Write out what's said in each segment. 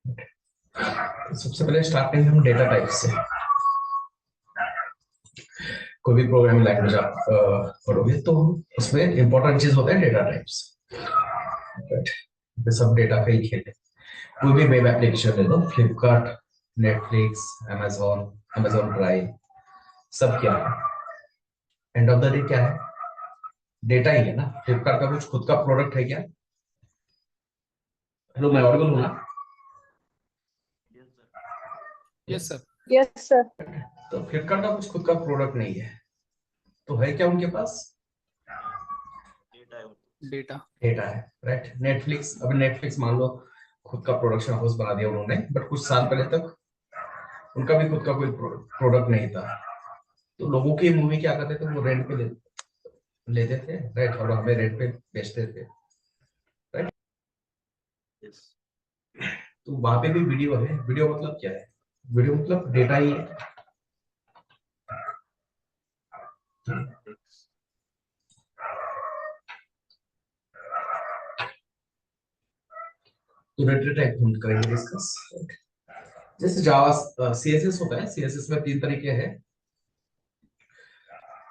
सबसे पहले स्टार्ट करेंगे हम डेटा टाइप से। कोई भी प्रोग्रामिंग लैंग्वेज आप पढ़ोगे तो उसमें इंपॉर्टेंट चीज होता है डेटा टाइप्स। सब डेटा का ही खेल है। कोई भी वेब एप्लीकेशन ले लो, Flipkart, Netflix, Amazon, Amazon Prime, सब क्या है? एंड ऑफ द डे क्या है? डेटा ही है ना। फ्लिपकार्ट का कुछ खुद का प्रोडक्ट है क्या? हेलो, मैं ऑडिबल हूँ ना? Yes sir. Yes sir. तो फ्लिपकार्ट का कुछ खुद का प्रोडक्ट नहीं है, तो है क्या उनके पास? डेटा डेटा है, राइट। नेटफ्लिक्स, अब नेटफ्लिक्स मान लो खुद का प्रोडक्शन हाउस बना दिया उन्होंने, बट कुछ साल पहले तक उनका भी खुद का कोई प्रोडक्ट नहीं था। तो लोगों की मूवी क्या करते थे, वो रेंट पे लेते थे, राइट, और हमें रेंट पे बेचते थे, राइट। तो वहां पे भी वीडियो है। वीडियो मतलब क्या है? वीडियो मतलब डेटा ही है। तो डेटा टाइप हम करेंगे डिस्कस। जैसे जावा सीएसएस होता है, सीएसएस में 3 तरीके हैं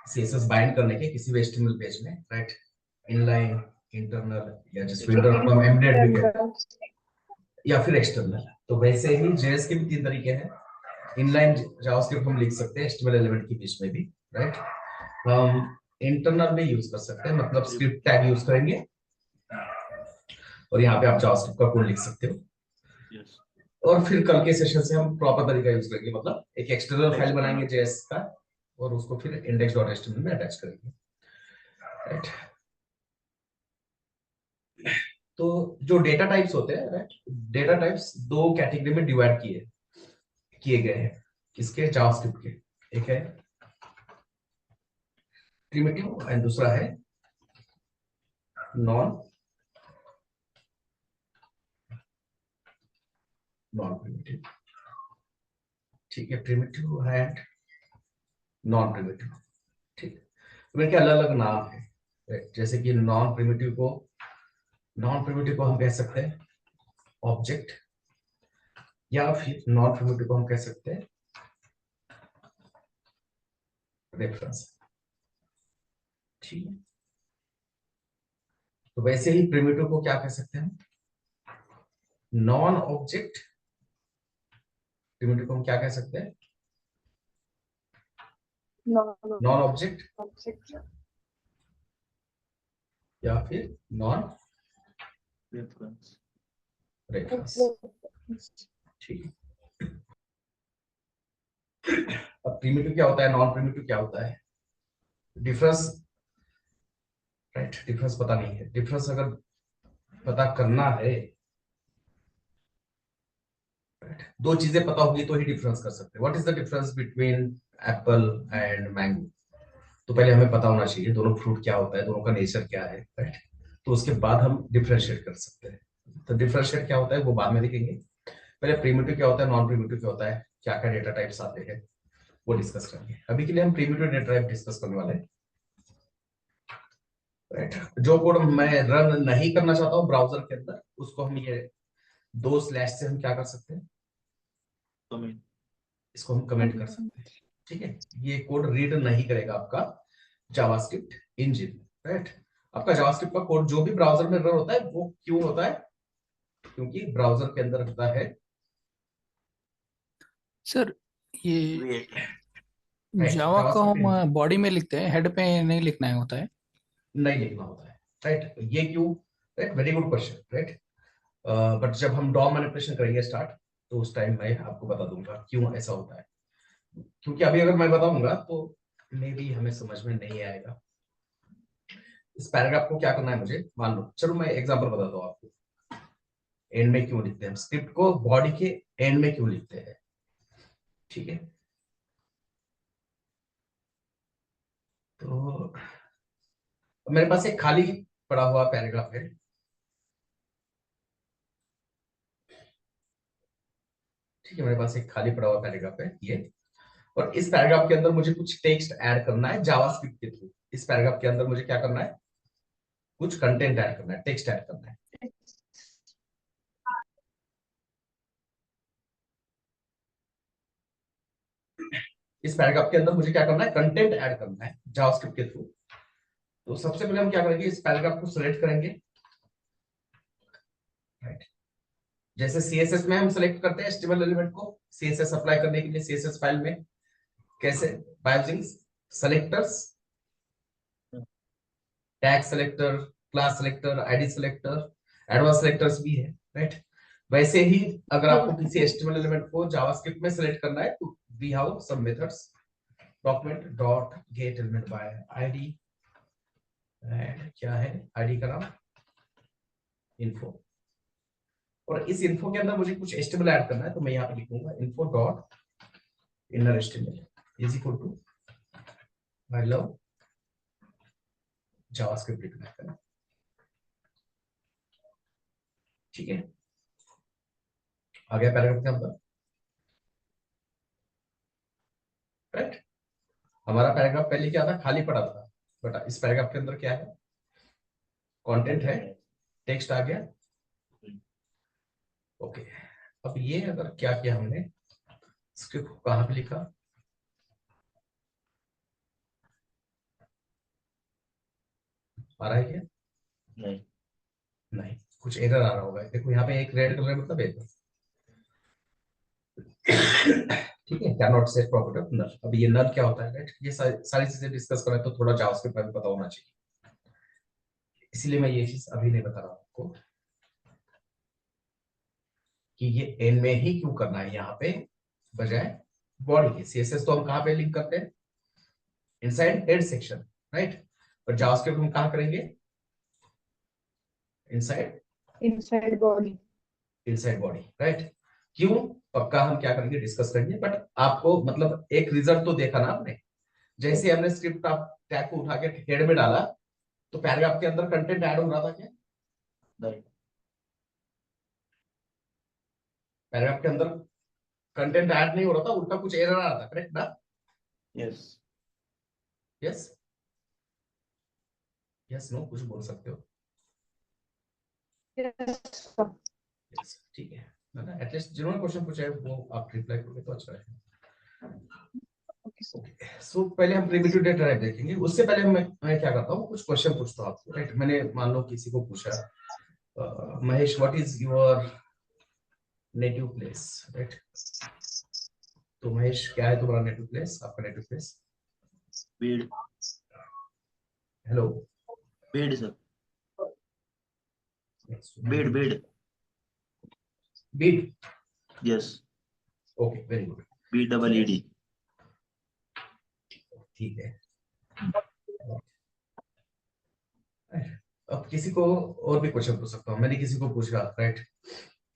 सीएसएस बाइंड करने के किसी भी एचटीएमएल पेज में, राइट। इनलाइन, इंटरनल, या जिस विंडो हम एम्बेडेड भी कहते हैं, या फिर एक्सटर्नल। तो वैसे ही जेएस के भी 3 तरीके हैं। इनलाइन जावास्क्रिप्ट हम लिख सकते हैं एचटीएमएल एलिमेंट के बीच में भी, राइट। हम इंटरनल में यूज कर सकते हैं, मतलब स्क्रिप्ट टैग यूज करेंगे और यहाँ पे आप जावास्क्रिप्ट का कोड लिख सकते हो। और फिर कल के सेशन से हम प्रॉपर तरीका यूज करेंगे, मतलब एक एक्सटर्नल फाइल बनाएंगे जेएस का और उसको फिर index.html में अटैच करेंगे, राइट। तो जो डेटा टाइप्स होते हैं, राइट, डेटा टाइप्स 2 कैटेगरी में डिवाइड किए गए हैं। किसके? जावास्क्रिप्ट के। एक है प्रिमिटिव एंड दूसरा है नॉन प्रिमिटिव। ठीक है, प्रिमिटिव एंड नॉन प्रिमिटिव। ठीक है, तो इनके अलग अलग नाम है, right? जैसे कि नॉन प्रिमिटिव को हम कह सकते हैं ऑब्जेक्ट, या फिर नॉन प्रिमिटिव को हम कह सकते हैं रेफरेंस। ठीक है, तो वैसे ही प्रिमिटिव को क्या कह सकते हैं? Non object. प्रिमिटिव को हम क्या कह सकते हैं? नॉन ऑब्जेक्ट या फिर नॉन रेफरेंस। ठीक है, अब प्रिमिटिव क्या होता है, नॉन प्रिमिटिव क्या होता है? Difference, right. डिफरेंस पता नहीं है। डिफरेंस अगर पता करना है, दो चीजें पता होगी तो ही डिफरेंस कर सकते हैं। What is the difference between Apple and mango? तो पहले हमें पता होना चाहिए दोनों फ्रूट क्या होता है, दोनों का नेचर क्या है, राइट। तो उसके बाद हम डिफरेंशिएट कर सकते हैं। तो डिफरेंशिएट क्या होता है वो बाद में देखेंगे। पहले प्रिमिटिव क्या होता है, नॉन प्रिमिटिव क्या होता है, क्या क्या डेटा टाइप्स आते हैं, वो डिस्कस करेंगे। अभी के लिए हम प्रिमिटिव डेटा टाइप डिस्कस करने वाले हैं, राइट। जो कोड मैं रन नहीं करना चाहता हूँ ब्राउजर के अंदर, उसको हम ये 2 स्लैश से हम क्या कर सकते हैं, इसको हम कमेंट कर सकते हैं। ठीक है, ये कोड रीड नहीं करेगा आपका जावास्क्रिप्ट इंजन, राइट। आपका जावास्क्रिप्ट का कोड जो भी ब्राउजर में रन होता है वो क्यों होता है? क्योंकि ब्राउजर के अंदर होता है सर। ये right, जावा को JavaScript engine। हम बॉडी में लिखते हैं, हेड पे नहीं लिखना है होता है। नहीं लिखना होता है, राइट। ये क्यों? Right, very good question, right. But जब हम डॉम मैनिपुलेशन करेंगे स्टार्ट, तो उस टाइम मैं आपको बता दूंगा क्यों ऐसा होता है। क्योंकि अभी अगर मैं बताऊंगा तो मे भी हमें समझ में नहीं आएगा। इस पैराग्राफ को क्या करना है मुझे, मान लो, चलो मैं एग्जांपल बताता हूँ आपको। एंड में क्यों लिखते हैं स्क्रिप्ट को, बॉडी के एंड में क्यों लिखते हैं? ठीक है, तो मेरे पास एक खाली पड़ा हुआ पैराग्राफ है। ठीक है, मेरे पास एक खाली पड़ा हुआ पैराग्राफ है ये, और इस पैराग्राफ के अंदर मुझे कुछ टेक्स्ट ऐड करना है जावास्क्रिप्ट के थ्रू। इस पैराग्राफ के अंदर मुझे क्या करना है, कुछ कंटेंट ऐड करना है, टेक्स्ट ऐड करना है। इस पैराग्राफ के अंदर मुझे क्या करना है, कंटेंट ऐड करना है जावास्क्रिप्ट के थ्रू। तो सबसे पहले हम क्या करेंगे, इस पैराग्राफ को सिलेक्ट करेंगे, राइट। जैसे सीएसएस में हम सिलेक्ट करते हैं एचटीएमएल एलिमेंट को, सीएसएस अप्लाई करने के लिए सीएसएस फाइल में कैसे, by using selectors, tag selector, class selector, ID selector, advance selectors भी है, राइट। वैसे ही अगर आपको किसी एचटीएमएल एलिमेंट को जावास्क्रिप्ट में सिलेक्ट करना है तो we have some methods, document dot get element by ID, and क्या है आईडी का नाम इन्फो, और इस इन्फो के अंदर मुझे कुछ एचटीएमएल ऐड करना है, तो मैं यहाँ पे लिखूंगा info dot inner HTML is equal to I love JavaScript लिखना है, ठीक है। आ गया पैराग्राफ के अंदर, राइट। हमारा पैराग्राफ पहले क्या था, खाली पड़ा था, बट इस पैराग्राफ के अंदर क्या है, कंटेंट है, टेक्स्ट आ गया, ओके। अब ये अगर क्या किया हमने, स्क्रिप्ट कहां पे लिखा, आ रहा है क्या, नहीं नहीं, कुछ एरर आ रहा होगा, देखो यहाँ पे एक रेड कलर मतलब एरर, ठीक है, can not set property of null. अब ये नल क्या होता है, राइट, ये सारी चीजें डिस्कस करें तो थोड़ा जावास्क्रिप्ट में पता होना चाहिए, इसीलिए मैं ये चीज अभी नहीं बता रहा हूं आपको कि ये एन में ही क्यों करना है यहाँ पे बजाय बॉडी के। सीएसएस तो हम कहाँ पे लिंक करते हैं, इनसाइड हेड सेक्शन, राइट, और जावास्क्रिप्ट हम कहाँ करेंगे, inside inside body. Inside body, right. क्यों, पक्का हम क्या करेंगे डिस्कस करेंगे, बट आपको मतलब एक रिजल्ट तो देखा ना आपने, जैसे हमने स्क्रिप्ट आप टैग को उठा के हेड में डाला तो पैराग्राफ के अंदर कंटेंट ऐड हो रहा था क्या, नहीं पैराग्राफ के अंदर कंटेंट ऐड नहीं हो रहा था, उल्टा कुछ एरर आ रहा था, करेक्ट ना, यस यस यस नो कुछ बोल सकते हो, Yes, sir. यस ठीक है ना, एटलीस्ट जिन्होंने क्वेश्चन पूछा है वो आप रिप्लाई करोगे तो अच्छा रहेगा। Okay, sir. सो पहले हम प्रिमिटिव डेटा टाइप देखेंगे, उससे पहले मैं क्या करता हूँ, कुछ क्वेश्चन पूछता हूँ आपको, राइट। मैंने मान लो किसी को पूछा, Mahesh what is your native place, right, तो महेश क्या है तुम्हारा नेटिव प्लेस, आपका native place, Beed hello, Beed sir Beed Beed Beed, yes okay very good, BEED ठीक है। अब किसी को और भी क्वेश्चन पूछ सकता हूँ, मैंने किसी को पूछा, राइट,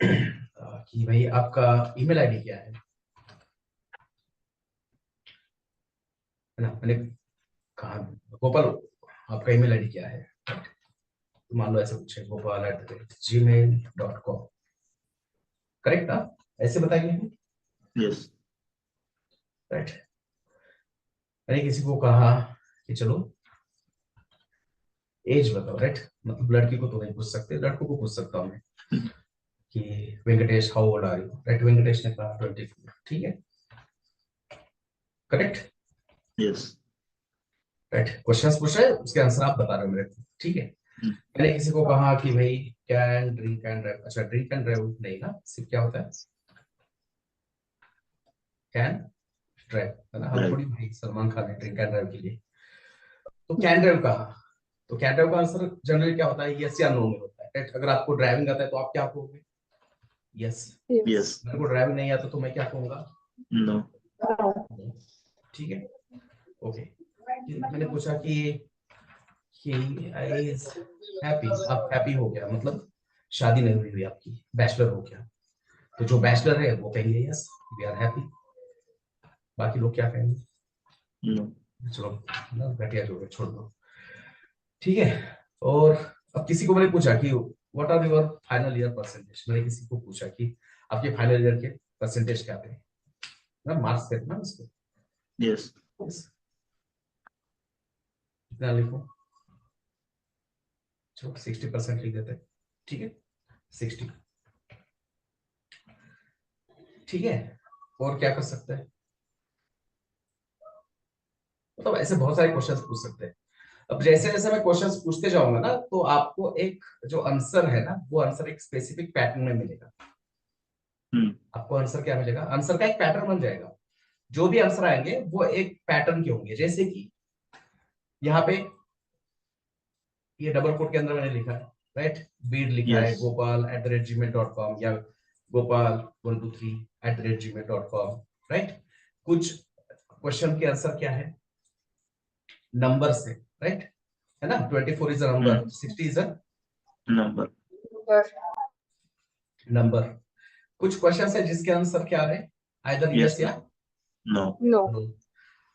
कि भाई आपका ईमेल आईडी क्या है ना, मैंने कहा गोपाल आपका ईमेल आईडी क्या है, right? तो मान लो ऐसे पूछे gopal@gmail.com, करेक्ट ना, ऐसे बताएंगे हम, यस राइट। मैंने किसी को कहा कि चलो एज बताओ, राइट, मतलब लड़की को तो नहीं पूछ सकते, लड़कों को पूछ सकता हूँ मैं कि Venkatesh how old are you, right, Venkatesh ने कहा 24, ठीक है, करेक्ट, यस राइट, क्वेश्चंस पूछ रहे हैं उसके आंसर आप बता रहे हो मेरे को, ठीक है। मैंने किसी को कहा कि भाई कैन ड्रिंक एंड ड्राइव, अच्छा ड्रिंक एंड ड्राइव नहीं ना, सिर्फ क्या होता है कैन ड्राइव, है ना, हम थोड़ी भाई सलमान खान है ड्रिंक एंड ड्राइव के लिए, तो कैन ड्राइव कहा, तो कैन ड्राइव का आंसर जनरली क्या होता है, यस या नो में होता है, राइट। अगर आपको ड्राइविंग आता है तो आप क्या कहोगे, यस, यस मेरे को ड्राइविंग नहीं आता तो मैं क्या कहूंगा, नो ठीक है, ओके। मैंने पूछा कि he is happy, आप हैप्पी हो गया मतलब शादी नहीं हुई आपकी, बैचलर हो गया, तो जो बैचलर है वो कहेंगे यस वी आर हैप्पी, बाकी लोग क्या कहेंगे, नो चलो ना घटिया जो है छोड़ दो, ठीक है। और अब किसी को मैंने पूछा कि what are your final year percentage, मैंने किसी को पूछा कि आपके फाइनल ईयर के परसेंटेज क्या थे ना, मार्क्स थे ना उसको, यस कितना लिखो, चलो 60% लिख देते हैं, ठीक है 60, ठीक है। और क्या कर सकते हैं, मतलब ऐसे बहुत सारे क्वेश्चंस पूछ सकते हैं। अब जैसे जैसे मैं क्वेश्चंस पूछते जाऊंगा ना, तो आपको एक जो आंसर है ना, वो आंसर एक स्पेसिफिक पैटर्न में मिलेगा। आपको आंसर क्या मिलेगा? आंसर का एक पैटर्न बन जाएगा। जो भी आंसर आएंगे वो एक पैटर्न के होंगे। जैसे कि यहाँ पे ये डबल कोट के अंदर मैंने लिखा है, राइट, बीड लिखा है, Yes. gopal@gmail.com या gopal123@gmail.com, राइट। कुछ क्वेश्चन के आंसर क्या है? नंबर से, राइट, है ना। 24 is a number, 60 is a Number. Number. कुछ क्वेश्चन है जिसके आंसर क्या आ रहे हैं? Either Yes. यस या No. No. नो।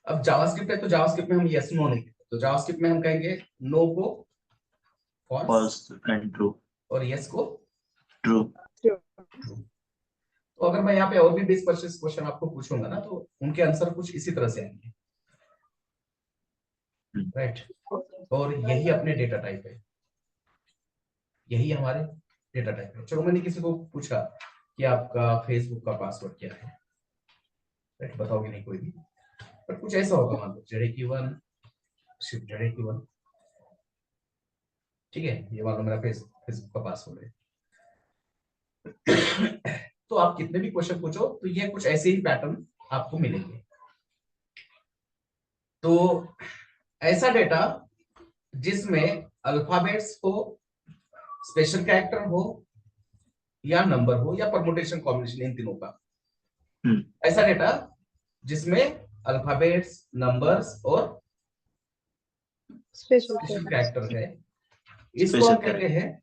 अब जावास्क्रिप्ट है तो जावास्क्रिप्ट में हम यस नो नहीं कहते, तो जावास्क्रिप्ट में हम कहेंगे नो को फॉल्स False and true. और यस को True. True. ट्रू। तो अगर मैं यहाँ पे और भी 20-25 क्वेश्चन आपको पूछूंगा ना, तो उनके आंसर कुछ इसी तरह से आएंगे, राइट। और यही अपने डेटा टाइप है, यही हमारे डेटा टाइप है। चलो, मैंने किसी को पूछा कि आपका फेसबुक का पासवर्ड क्या है, राइट, बताओगे नहीं कोई भी, पर कुछ ऐसा होगा, मान लो JDQ1 शिफ्ट JDQ1, ठीक है, ये मान लो मेरा फेसबुक का पासवर्ड है। तो आप कितने भी क्वेश्चन पूछो तो ये कुछ ऐसे ही पैटर्न आपको मिलेंगे। तो ऐसा डेटा जिसमें अल्फाबेट्स हो, स्पेशल कैरेक्टर हो, या नंबर हो, या परमुटेशन कॉम्बिनेशन, इन तीनों का, ऐसा डेटा जिसमें अल्फाबेट्स, नंबर्स और Special स्पेशल character. कैरेक्टर है, इसको हम कहते हैं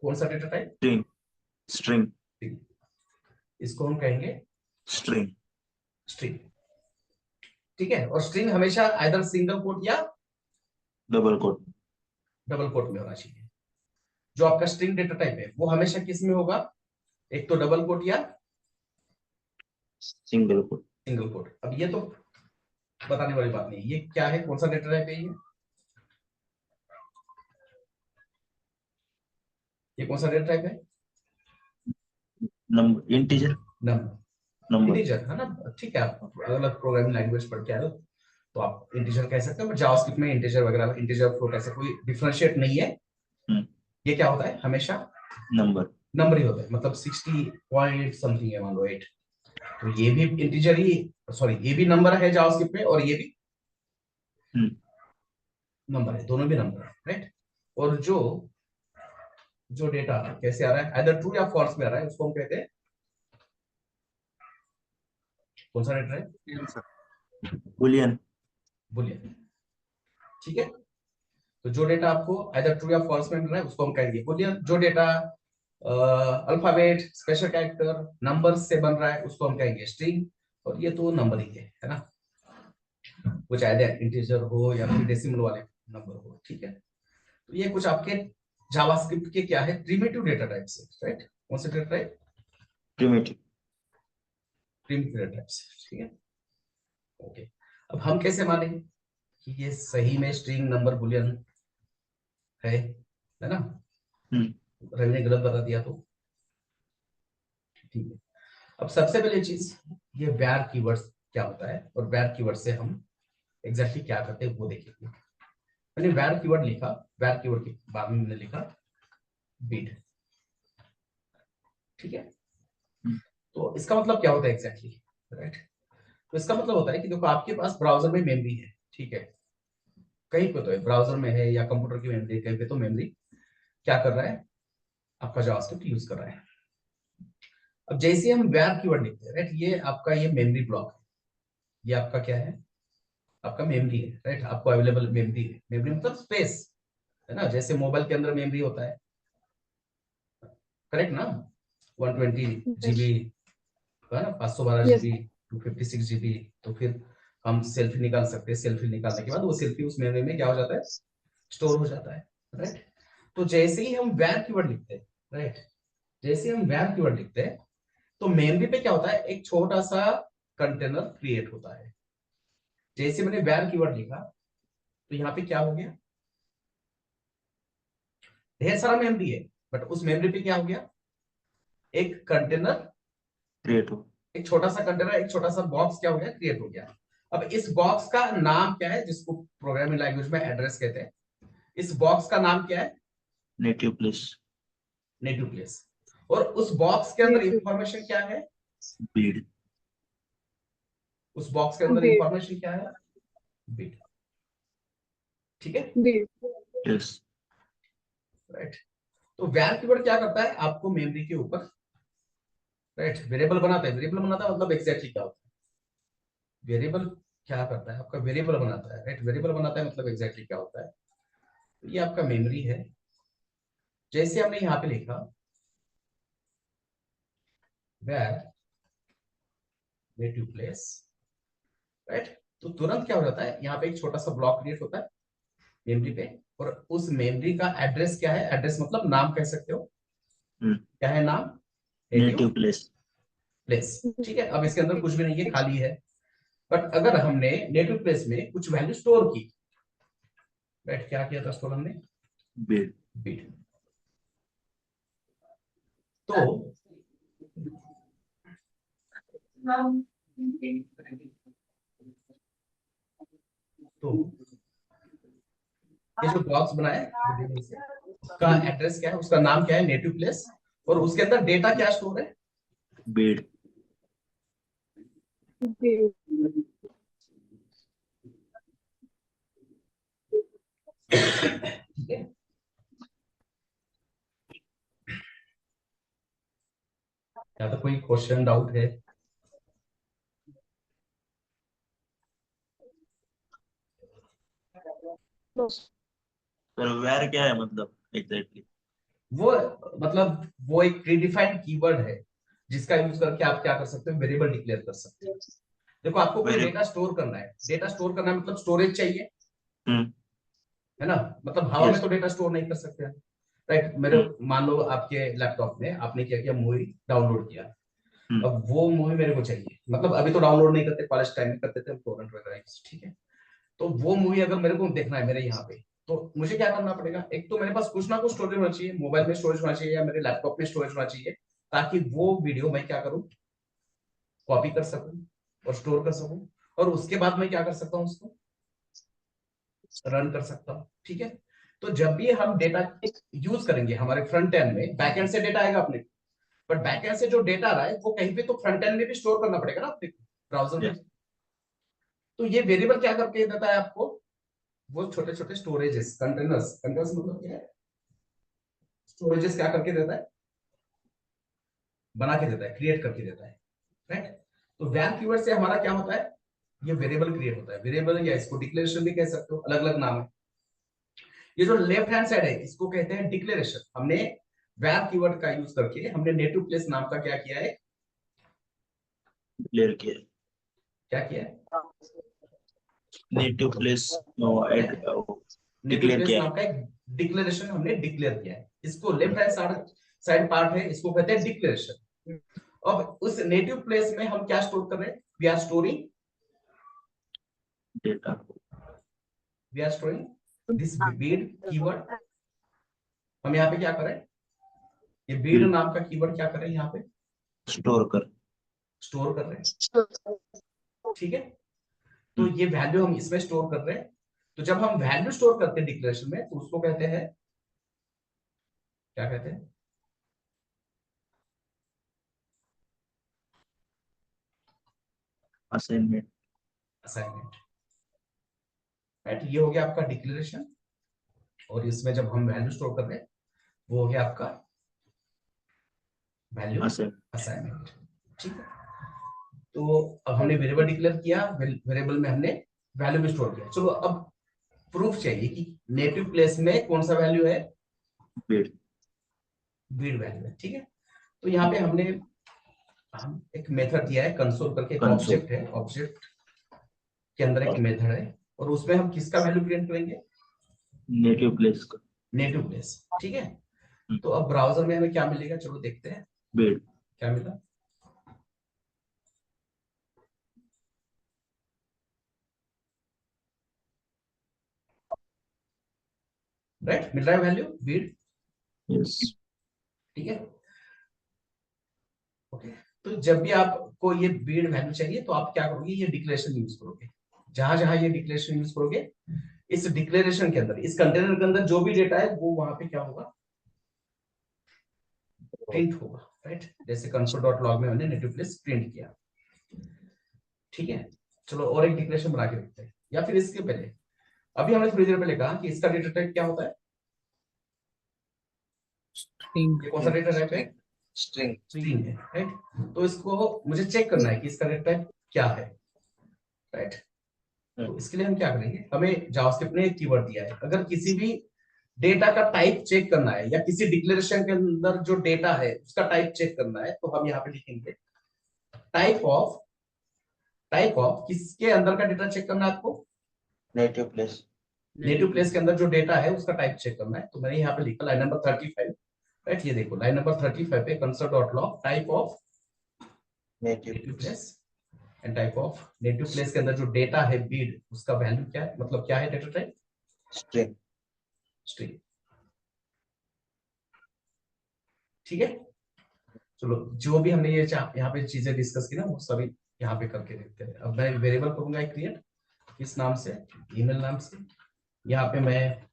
कौन सा डेटा टाइप? String. String. इसको हम कहेंगे String. स्ट्रिंग, ठीक है। और स्ट्रिंग हमेशा आइदर सिंगल कोट या Double quote. डबल कोट में होना चाहिए। जो आपका स्ट्रिंग डेटा टाइप है वो हमेशा किस में होगा? एक तो डबल कोट या Single quote. Single quote. अब ये तो बताने वाली बात नहीं, ये क्या है, कौन सा डेटा टाइप है ये कौन सा डेटा टाइप है? Number. Integer. Number, Number. Integer है ना, ठीक है। आप अलग अलग प्रोग्रामिंग लैंग्वेज पढ़ के आए हो तो आप इंटीजर कह सकते हो, बट जावास्क्रिप्ट में इंटीजर वगैरह, इंटीजर फ्लोट ऐसा कोई डिफरेंशिएट नहीं है। ये क्या होता है? हमेशा Number. नंबर ही होता है। मतलब 60 पॉइंट समथिंग है, मान लो 8, तो ये भी इंटीजर ही, सॉरी, ये भी नंबर है जावास्क्रिप्ट में, और ये भी नंबर है, दोनों भी नंबर है, राइट। और जो डेटा कैसे आ रहा है, आइदर ट्रू या फॉल्स में आ रहा है, उसको हम कहते हैं कौन सा डेटा है? Boolean. बुलियन, ठीक है। तो जो डेटा आपको आइदर ट्रू या फॉल्स में मिल रहा है उसको हम कहेंगे बुलियन। जो data alphabet, special character, number से बन रहा है उसको हम कहेंगे स्ट्रिंग। और ये तो नंबर ही है ना, वो चाहे इंटीजर हो या फिर डेसिमल वाले नंबर हो, ठीक है। तो ये कुछ आपके जावास्क्रिप्ट के क्या है, प्रिमिटिव डेटा टाइप्स है, राइट। कौन से data type? Primitive. Primitive data types, ठीक है, ओके। अब हम कैसे मानेंगे कि ये सही में स्ट्रिंग, नंबर, बुलियन है ना? रवि ने गलत बता दिया तो ठीक है। अब सबसे पहले चीज, ये where कीवर्ड्स क्या होता है और where कीवर्ड से हम एग्जैक्टली क्या करते हैं वो देखेंगे। मैंने where कीवर्ड लिखा, where कीवर्ड के बाद में मैंने लिखा bid, ठीक है। तो इसका मतलब क्या होता है एग्जैक्टली, राइट। तो इसका मतलब होता है कि देखो, आपके पास ब्राउजर में मेमोरी है, ठीक है, कहीं पे तो है, ब्राउजर में है या कंप्यूटर की मेमोरी, कहीं पे तो मेमोरी क्या कर रहा है, आपका जावास्क्रिप्ट यूज कर रहा है। अब जैसे हम where कीवर्ड लिखते हैं, राइट, ये आपका ये मेमोरी ब्लॉक है, ये आपका क्या है, आपका मेमोरी है, राइट। आपको अवेलेबल मेमोरी है, मेमोरी मतलब स्पेस है ना, जैसे मोबाइल के अंदर मेमोरी होता है, करेक्ट ना, 120 GB है ना, 512 Yes. GB, 256 GB। तो फिर हम सेल्फी निकाल सकते हैं, सेल्फी निकालने के बाद वो सेल्फी उस मेमोरी में क्या हो जाता है, स्टोर हो जाता है, राइट। तो जैसे ही हम where कीवर्ड लिखते हैं, राइट, जैसे हम where कीवर्ड लिखते हैं तो मेमोरी पे क्या होता है, एक छोटा सा कंटेनर क्रिएट होता है। जैसे मैंने where कीवर्ड लिखा तो यहाँ पे क्या हो गया, ढेर सारा मेमोरी है, बट उस मेमोरी पे क्या हो गया, एक कंटेनर Create हो. एक छोटा सा कंटेनर, एक छोटा सा बॉक्स क्या हो गया, क्रिएट हो गया। अब इस बॉक्स का नाम क्या है, जिसको प्रोग्रामिंग लैंग्वेज में एड्रेस कहते हैं, इस बॉक्स का नाम क्या है? Native place native place. और उस बॉक्स के अंदर Native. इंफॉर्मेशन क्या है? बीड उस बॉक्स के अंदर Bid. इंफॉर्मेशन क्या है? बिट। ठीक है, Bid. Yes right. तो वैर कीवर्ड क्या करता है? आपको मेमोरी के ऊपर, राइट, वेरिएबल बनाता है। वेरिएबल बनाता है मतलब एग्जैक्टली क्या होता है? वेरिएबल क्या करता है? आपका वेरिएबल बनाता है, राइट। वेरिएबल बनाता है मतलब एग्जैक्टली क्या होता है? तो ये आपका मेमोरी है। जैसे हमने यहाँ पे लिखा where नेटिव प्लेस, राइट, तो तुरंत क्या हो जाता है, यहाँ पे एक छोटा सा ब्लॉक क्रिएट होता है मेमोरी पे, और उस मेमोरी का एड्रेस क्या है? एड्रेस मतलब नाम कह सकते हो। क्या है नाम? Native place place. ठीक है, अब इसके अंदर कुछ भी नहीं है, खाली है। बट अगर हमने नेटिव प्लेस में कुछ वैल्यू स्टोर की, राइट, क्या किया था स्टोर हमने? बीड बिट। तो तो ये जो बॉक्स बनाया वेरिएबल से, उसका एड्रेस क्या है, उसका नाम क्या है? Native place. और उसके अंदर डेटा क्या स्टोर है? बीड Bid. ठीक है, या तो कोई क्वेश्चन डाउट है? No. सर वेर क्या है मतलब एग्जैक्टली वो मतलब वो एक प्रीडिफाइंड कीवर्ड है, जिसका यूज करके आप क्या कर सकते हो? वेरिएबल डिक्लेयर कर सकते हो। देखो, आपको कोई वेरी डेटा स्टोर करना है, डेटा स्टोर करना है मतलब स्टोरेज चाहिए, है ना? मतलब हवा में यस तो डेटा स्टोर नहीं कर सकते हैं, राइट। मेरे मान लो आपके लैपटॉप में आपने क्या किया, मूवी डाउनलोड किया। अब वो मूवी मेरे को चाहिए, मतलब अभी तो डाउनलोड नहीं करते, कॉलेज टाइम में करते थे हम टोरेंट वगैरह, ठीक है। तो वो मूवी अगर मेरे को देखना है मेरे यहाँ पे, तो मुझे क्या करना पड़ेगा? एक तो मेरे पास कुछ ना कुछ स्टोरेज होना चाहिए, मोबाइल में स्टोरेज होना चाहिए या मेरे लैपटॉप में स्टोरेज होना चाहिए, ताकि वो वीडियो मैं क्या करूँ, कॉपी कर सकूं और स्टोर कर सकूं, और उसके बाद मैं क्या कर सकता हूँ, उसको रन कर सकता हूँ। ठीक है, तो जब भी हम डेटा यूज करेंगे हमारे फ्रंट एंड में, बैक एंड से डेटा आएगा अपने, बट बैक एंड से जो डेटा आ रहा है वो कहीं पे तो फ्रंट एंड में भी स्टोर करना पड़ेगा ना अपने को, ब्राउजर में। यस तो ये वेरिएबल क्या करके देता है आपको? वो छोटे छोटे स्टोरेजेस, कंटेनर्स, कंटेनर्स मतलब क्या है? स्टोरेजेस क्या करके देता है? बना के देता है, क्रिएट करके देता है, राइट। तो वैर कीवर्ड से हमारा क्या होता है? ये वेरिएबल क्रिएट होता है। वेरिएबल या इसको डिक्लेरेशन भी कह सकते हो, अलग अलग नाम है। ये जो लेफ्ट हैंड साइड है इसको कहते हैं डिक्लेरेशन। हमने वैर कीवर्ड का यूज करके हमने नेटिव प्लेस नाम का क्या किया है? डिक्लेयर किया क्या किया है? Native place native declare place किया नाम का एक डिक्लेरेशन हमने डिक्लेयर किया है। इसको लेफ्ट हैंड साइड पार्ट है, इसको कहते हैं डिक्लेरेशन। अब उस नेटिव प्लेस में हम क्या स्टोर कर रहे हैं? Data we are storing this bead keyword. हम यहाँ पे क्या करें? ये बीड नाम का कीवर्ड क्या करें यहाँ पे? स्टोर कर स्टोर कर रहे हैं, ठीक है। तो ये वैल्यू हम इसमें स्टोर कर रहे हैं। तो जब हम वैल्यू स्टोर करते हैं डिक्लेरेशन में, तो उसको कहते हैं, क्या कहते हैं? Assignment assignment, right. ये हो गया आपका डिक्लेरेशन, और इसमें जब हम वैल्यू स्टोर कर रहे हैं, वो हो गया आपका वैल्यू असाइनमेंट। ठीक है, तो अब हमने वेरिएबल डिक्लेयर किया, वेरिएबल में हमने वैल्यू भी स्टोर किया। चलो अब प्रूफ चाहिए कि नेटिव प्लेस में कौन सा वैल्यू है? बीड बीड वैल्यू है, ठीक है। तो यहाँ पे हमने हम एक मेथड दिया है, कंसोल करके एक कंसोल ऑब्जेक्ट है, ऑब्जेक्ट के अंदर एक मेथड है, और उसमें हम किसका वैल्यू प्रिंट करेंगे? नेटिव प्लेस का नेटिव प्लेस, ठीक है। तो अब ब्राउजर में हमें क्या मिलेगा, चलो देखते हैं बीड क्या मिला। राइट, मिल रहा है वैल्यू बीड, यस ठीक है। ओके, तो जब भी आपको ये बीड वैल्यू चाहिए तो आप क्या करोगे? ये डिक्लेरेशन यूज करोगे। जहां जहां ये डिक्लेरेशन यूज करोगे, इस डिक्लेरेशन के अंदर, इस कंटेनर के अंदर जो भी डेटा है वो वहां पे क्या होगा, प्रिंट होगा, राइट। जैसे console.log में हमने नेटिव प्लेस प्रिंट किया, ठीक है। चलो और एक डिक्लेरेशन बना के देखते हैं, या फिर इसके पहले अभी हमने थोड़ी देर पहले कहा कि इसका डेटा टाइप क्या होता है, स्ट्रिंग ये कौन सा डेटा टाइप है, स्ट्रिंग स्ट्रिंग है, राइट। तो इसको मुझे चेक करना है कि इसका डेटा टाइप क्या है, राइट। तो इसके लिए हम क्या करेंगे, हमें जावास्क्रिप्ट ने एक कीवर्ड दिया है, अगर किसी भी डेटा का टाइप चेक करना है या किसी डिक्लेरेशन के अंदर जो डेटा है उसका टाइप चेक करना है, तो हम यहाँ पे लिखेंगे टाइप ऑफ किसके अंदर का डेटा चेक करना है आपको, नेटिव प्लेस नेटिव प्लेस के अंदर जो डेटा है उसका टाइप चेक करना है। तो मैंने यहाँ पे लिखा लाइन नंबर 35, राइट। ये देखो लाइन नंबर 35 पे console.log type of native native place and type of native place के अंदर जो डेटा है बीड, उसका वैल्यू क्या है, मतलब क्या है डेटा टाइप, स्ट्रिंग स्ट्रिंग, ठीक है। चलो जो भी हमने ये यहाँ पे चीजें डिस्कस की ना वो सभी यहाँ पे करके देखते हैं। अब मैं वेरिएबल करूंगा क्रिएट, किस नाम से, ईमेल नाम से। यहाँ पे मैं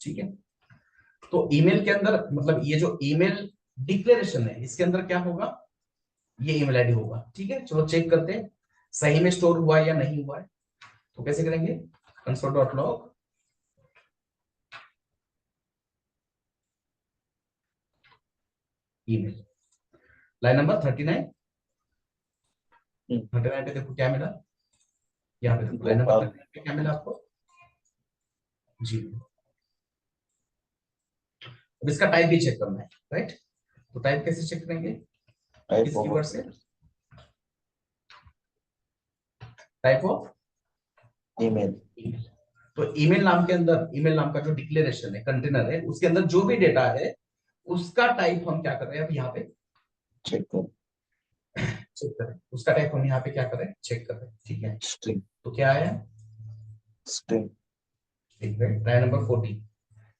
ठीक है, तो ईमेल के अंदर मतलब ये जो ईमेल डिक्लेरेशन है इसके अंदर क्या होगा, ये ईमेल आईडी होगा, ठीक है। चलो चेक करते हैं सही में स्टोर हुआ है या नहीं हुआ है। तो कैसे करेंगे, console.log ईमेल, लाइन नंबर 39 पे देखो क्या मिला, यहाँ पे देखो लाइन नंबर 39 पे क्या मिला आपको, जी। अब इसका टाइप भी चेक करना है, राइट। तो टाइप कैसे चेक करेंगे, किस कीवर्ड से, टाइप ऑफ ईमेल ईमेल। तो ईमेल नाम के अंदर, ईमेल नाम का जो डिक्लेरेशन है, कंटेनर है, उसके अंदर जो भी डेटा है उसका टाइप हम क्या कर रहे हैं, अब यहाँ पे चेक कर चेक करें, उसका टाइप हम यहाँ पे क्या करें, चेक कर रहे हैं, ठीक है। स्ट्रिंग तो क्या आया, स्ट्रिंग ठीक है, लाइन नंबर 40,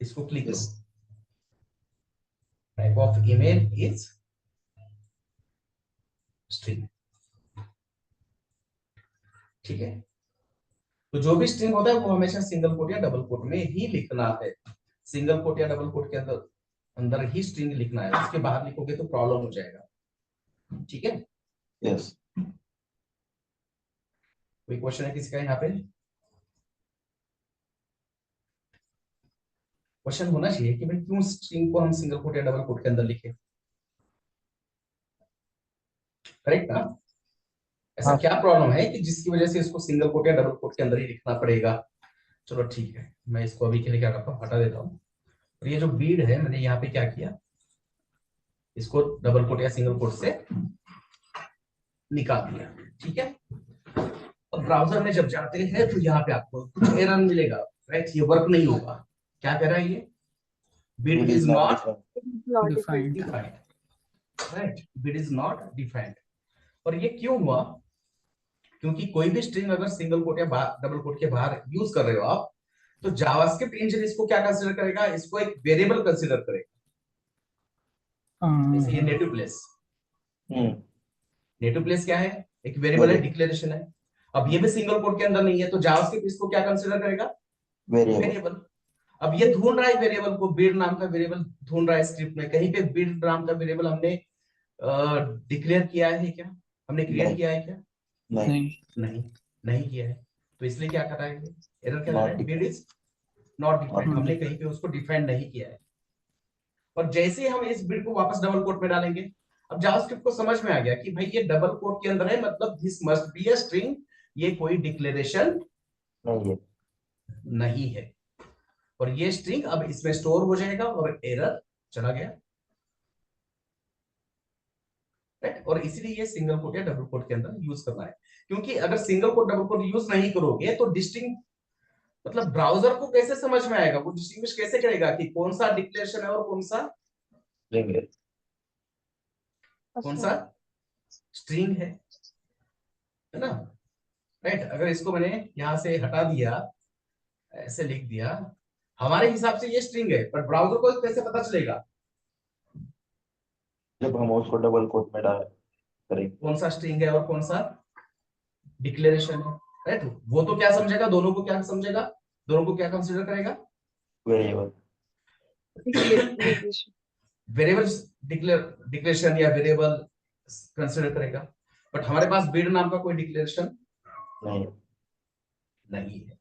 इसको क्लिक करो, type of email is string, ठीक है। तो जो भी स्ट्रिंग होता है वो हमेशा सिंगल कोट या डबल कोट में ही लिखना है, सिंगल कोट या डबल कोट के अंदर अंदर ही स्ट्रिंग लिखना है, उसके बाहर लिखोगे तो प्रॉब्लम हो जाएगा, ठीक है। यस कोई क्वेश्चन है किसी का यहाँ पे, क्वेश्चन होना चाहिए कि भाई क्यों स्ट्रिंग को हम सिंगल कोट या डबल कोट के अंदर लिखे, करेक्ट ना। ऐसा हाँ। क्या प्रॉब्लम है कि जिसकी वजह से इसको सिंगल कोट या डबल कोट के अंदर ही लिखना पड़ेगा। चलो ठीक है, मैं इसको अभी के लिए क्या करता हूँ, हटा देता हूँ। और ये जो बीड है मैंने यहाँ पे क्या किया, इसको डबल कोट या सिंगल कोट से निकाल दिया, ठीक है। अब ब्राउजर में जब जाते हैं तो यहाँ पे आपको कुछ एरर मिलेगा, राइट। ये वर्क नहीं होगा, क्या कह रहा है ये, Beed is not Not defined defined, right, Beed is not defined. और ये क्यों हुआ, क्योंकि कोई भी स्ट्रिंग अगर सिंगल कोट या डबल कोट के बाहर यूज कर रहे हो आप, तो जावास्क्रिप्ट इंजन इसको क्या कंसीडर करेगा, इसको एक वेरिएबल कंसीडर करेगा। जैसे ये नेटिव प्लेस, नेटिव प्लेस क्या है, एक वेरिएबल है, डिक्लेरेशन है। अब ये भी सिंगल कोट के अंदर नहीं है, तो जावास्क्रिप्ट इसको क्या कंसीडर करेगा, वेरिएबल। अब ये ढूंढ रहा है वेरिएबल को, बीड नाम का वेरिएबल ढूंढ रहा है स्क्रिप्ट में, कहीं पे बीड नाम का वेरिएबल हमने डिक्लेयर किया है क्या, हमने क्रिएट किया है क्या, नहीं नहीं, नहीं किया है। तो इसलिए क्या कर रहा है, एरर क्या दे रहा है, बीड इज नॉट डिफाइंड, हमने कहीं पे उसको डिफाइंड नहीं किया है। और जैसे हम इस बिट को वापस डबल कोट में डालेंगे, अब जावास्क्रिप्ट को समझ में आ गया कि भाई ये डबल कोट के अंदर है, मतलब this must be a string, ये कोई डिक्लेरेशन नहीं है। और ये स्ट्रिंग अब इसमें स्टोर हो जाएगा और एरर चला गया, राइट। और इसीलिए ये सिंगल कोट या डबल कोट के अंदर यूज करना है, क्योंकि अगर single quote double quote use नहीं करोगे तो डिस्टिंग मतलब ब्राउजर को कैसे समझ में आएगा, वो डिस्टिंग्विश कैसे करेगा कि कौन सा डिक्लेरेशन है और कौन सा स्ट्रिंग है ना, राइट। अगर इसको मैंने यहां से हटा दिया, ऐसे लिख दिया, हमारे हिसाब से ये स्ट्रिंग है, पर ब्राउजर को कैसे पता चलेगा, जब हम उसको डबल कोट में डाल करेंगे। कौन सा स्ट्रिंग है और कौन सा डिक्लेरेशन है, राइट। वो तो क्या समझेगा, दोनों को क्या समझेगा, दोनों को क्या कंसिडर करेगा, वेरिएबल। Declaration. वेरिएबल डिक्लेरेशन या वेरिएबल कंसिडर करेगा। बट हमारे पास बीड नाम का कोई डिक्लेरेशन नहीं। नहीं है।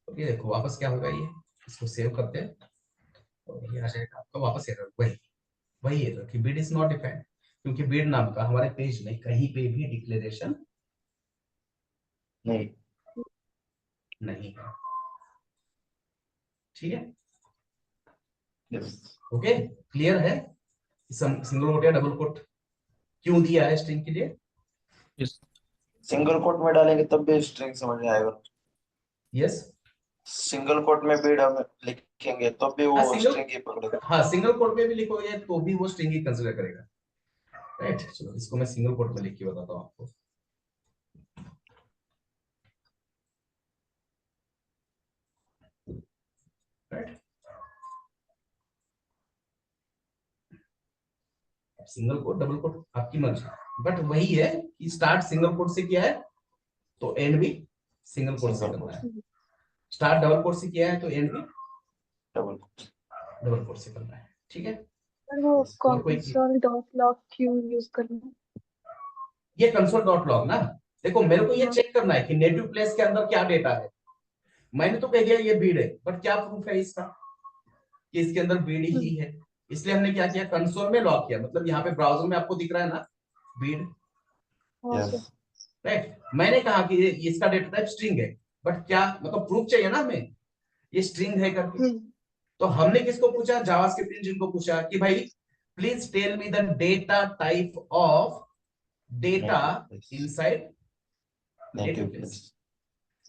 तो ये देखो वापस क्या होगा, ये इसको सेव करते हैं और ये आ जाएगा आपका वापस एरर, वही एरर कि बीड इज नॉट डिफाइंड, क्योंकि बीड नाम का हमारे पेज में कहीं पे भी डिक्लेरेशन नहीं। नहीं है। ठीक है, यस। ओके, क्लियर है। सिंगल कोट या डबल कोट क्यों दिया है स्ट्रिंग के लिए? yes, सिंगल कोट में डालेंगे तब भी स्ट्रिंग समझ में आएगा। यस, सिंगल कोट में भी हम लिखेंगे तब भी हाँ वो सिंगल, स्ट्रिंग ही पकड़ेगा। हाँ सिंगल कोट में भी लिखोगे तो भी वो स्ट्रिंग ही कंसिडर करेगा, राइट। चलो इसको मैं सिंगल कोट में लिख के बताता हूँ आपको। Right, single quote double quote आपकी मर्जी, बट वही है कि स्टार्ट सिंगल कोट से किया है तो एंड भी सिंगल कोट से सिंगल करना कोट। है। स्टार्ट डबल कोट से किया है तो एंड भी डबल कोट। डबल कोट से करना है। ठीक है, और वो यस। और कोई console dot log क्यों यूज करना है? ये कंसोल डॉट लॉग ना, देखो मेरे को ये हाँ। चेक करना है कि नेटिव प्लेस के अंदर क्या डेटा है। मैंने तो कह दिया ये बीड है, बट क्या प्रूफ है इसका कि इसके अंदर बीड ही है। इसलिए हमने क्या किया, कंसोल में लॉग किया, मतलब यहाँ पे ब्राउजर में आपको दिख रहा है ना बीड, हाँ सर। यस। राइट। मैंने कहा कि इसका डेटा टाइप स्ट्रिंग है, बट क्या मतलब प्रूफ चाहिए ना हमें ये स्ट्रिंग है करके। तो हमने किसको पूछा, जावास्क्रिप्ट इंजन को पूछा कि भाई please tell me the data type of data inside native native place. Place.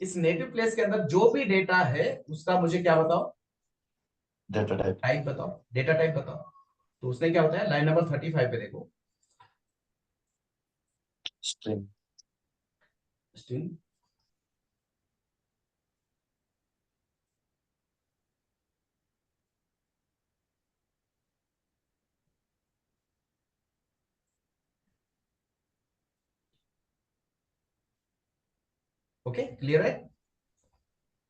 इस नेटिव प्लेस के अंदर जो भी डेटा है उसका मुझे क्या बताओ, डेटा टाइप। टाइप बताओ, डेटा टाइप बताओ। तो उसने क्या बताया, लाइन नंबर 35 पे देखो, स्ट्रिंग। स्ट्रिंग। ओके, क्लियर है?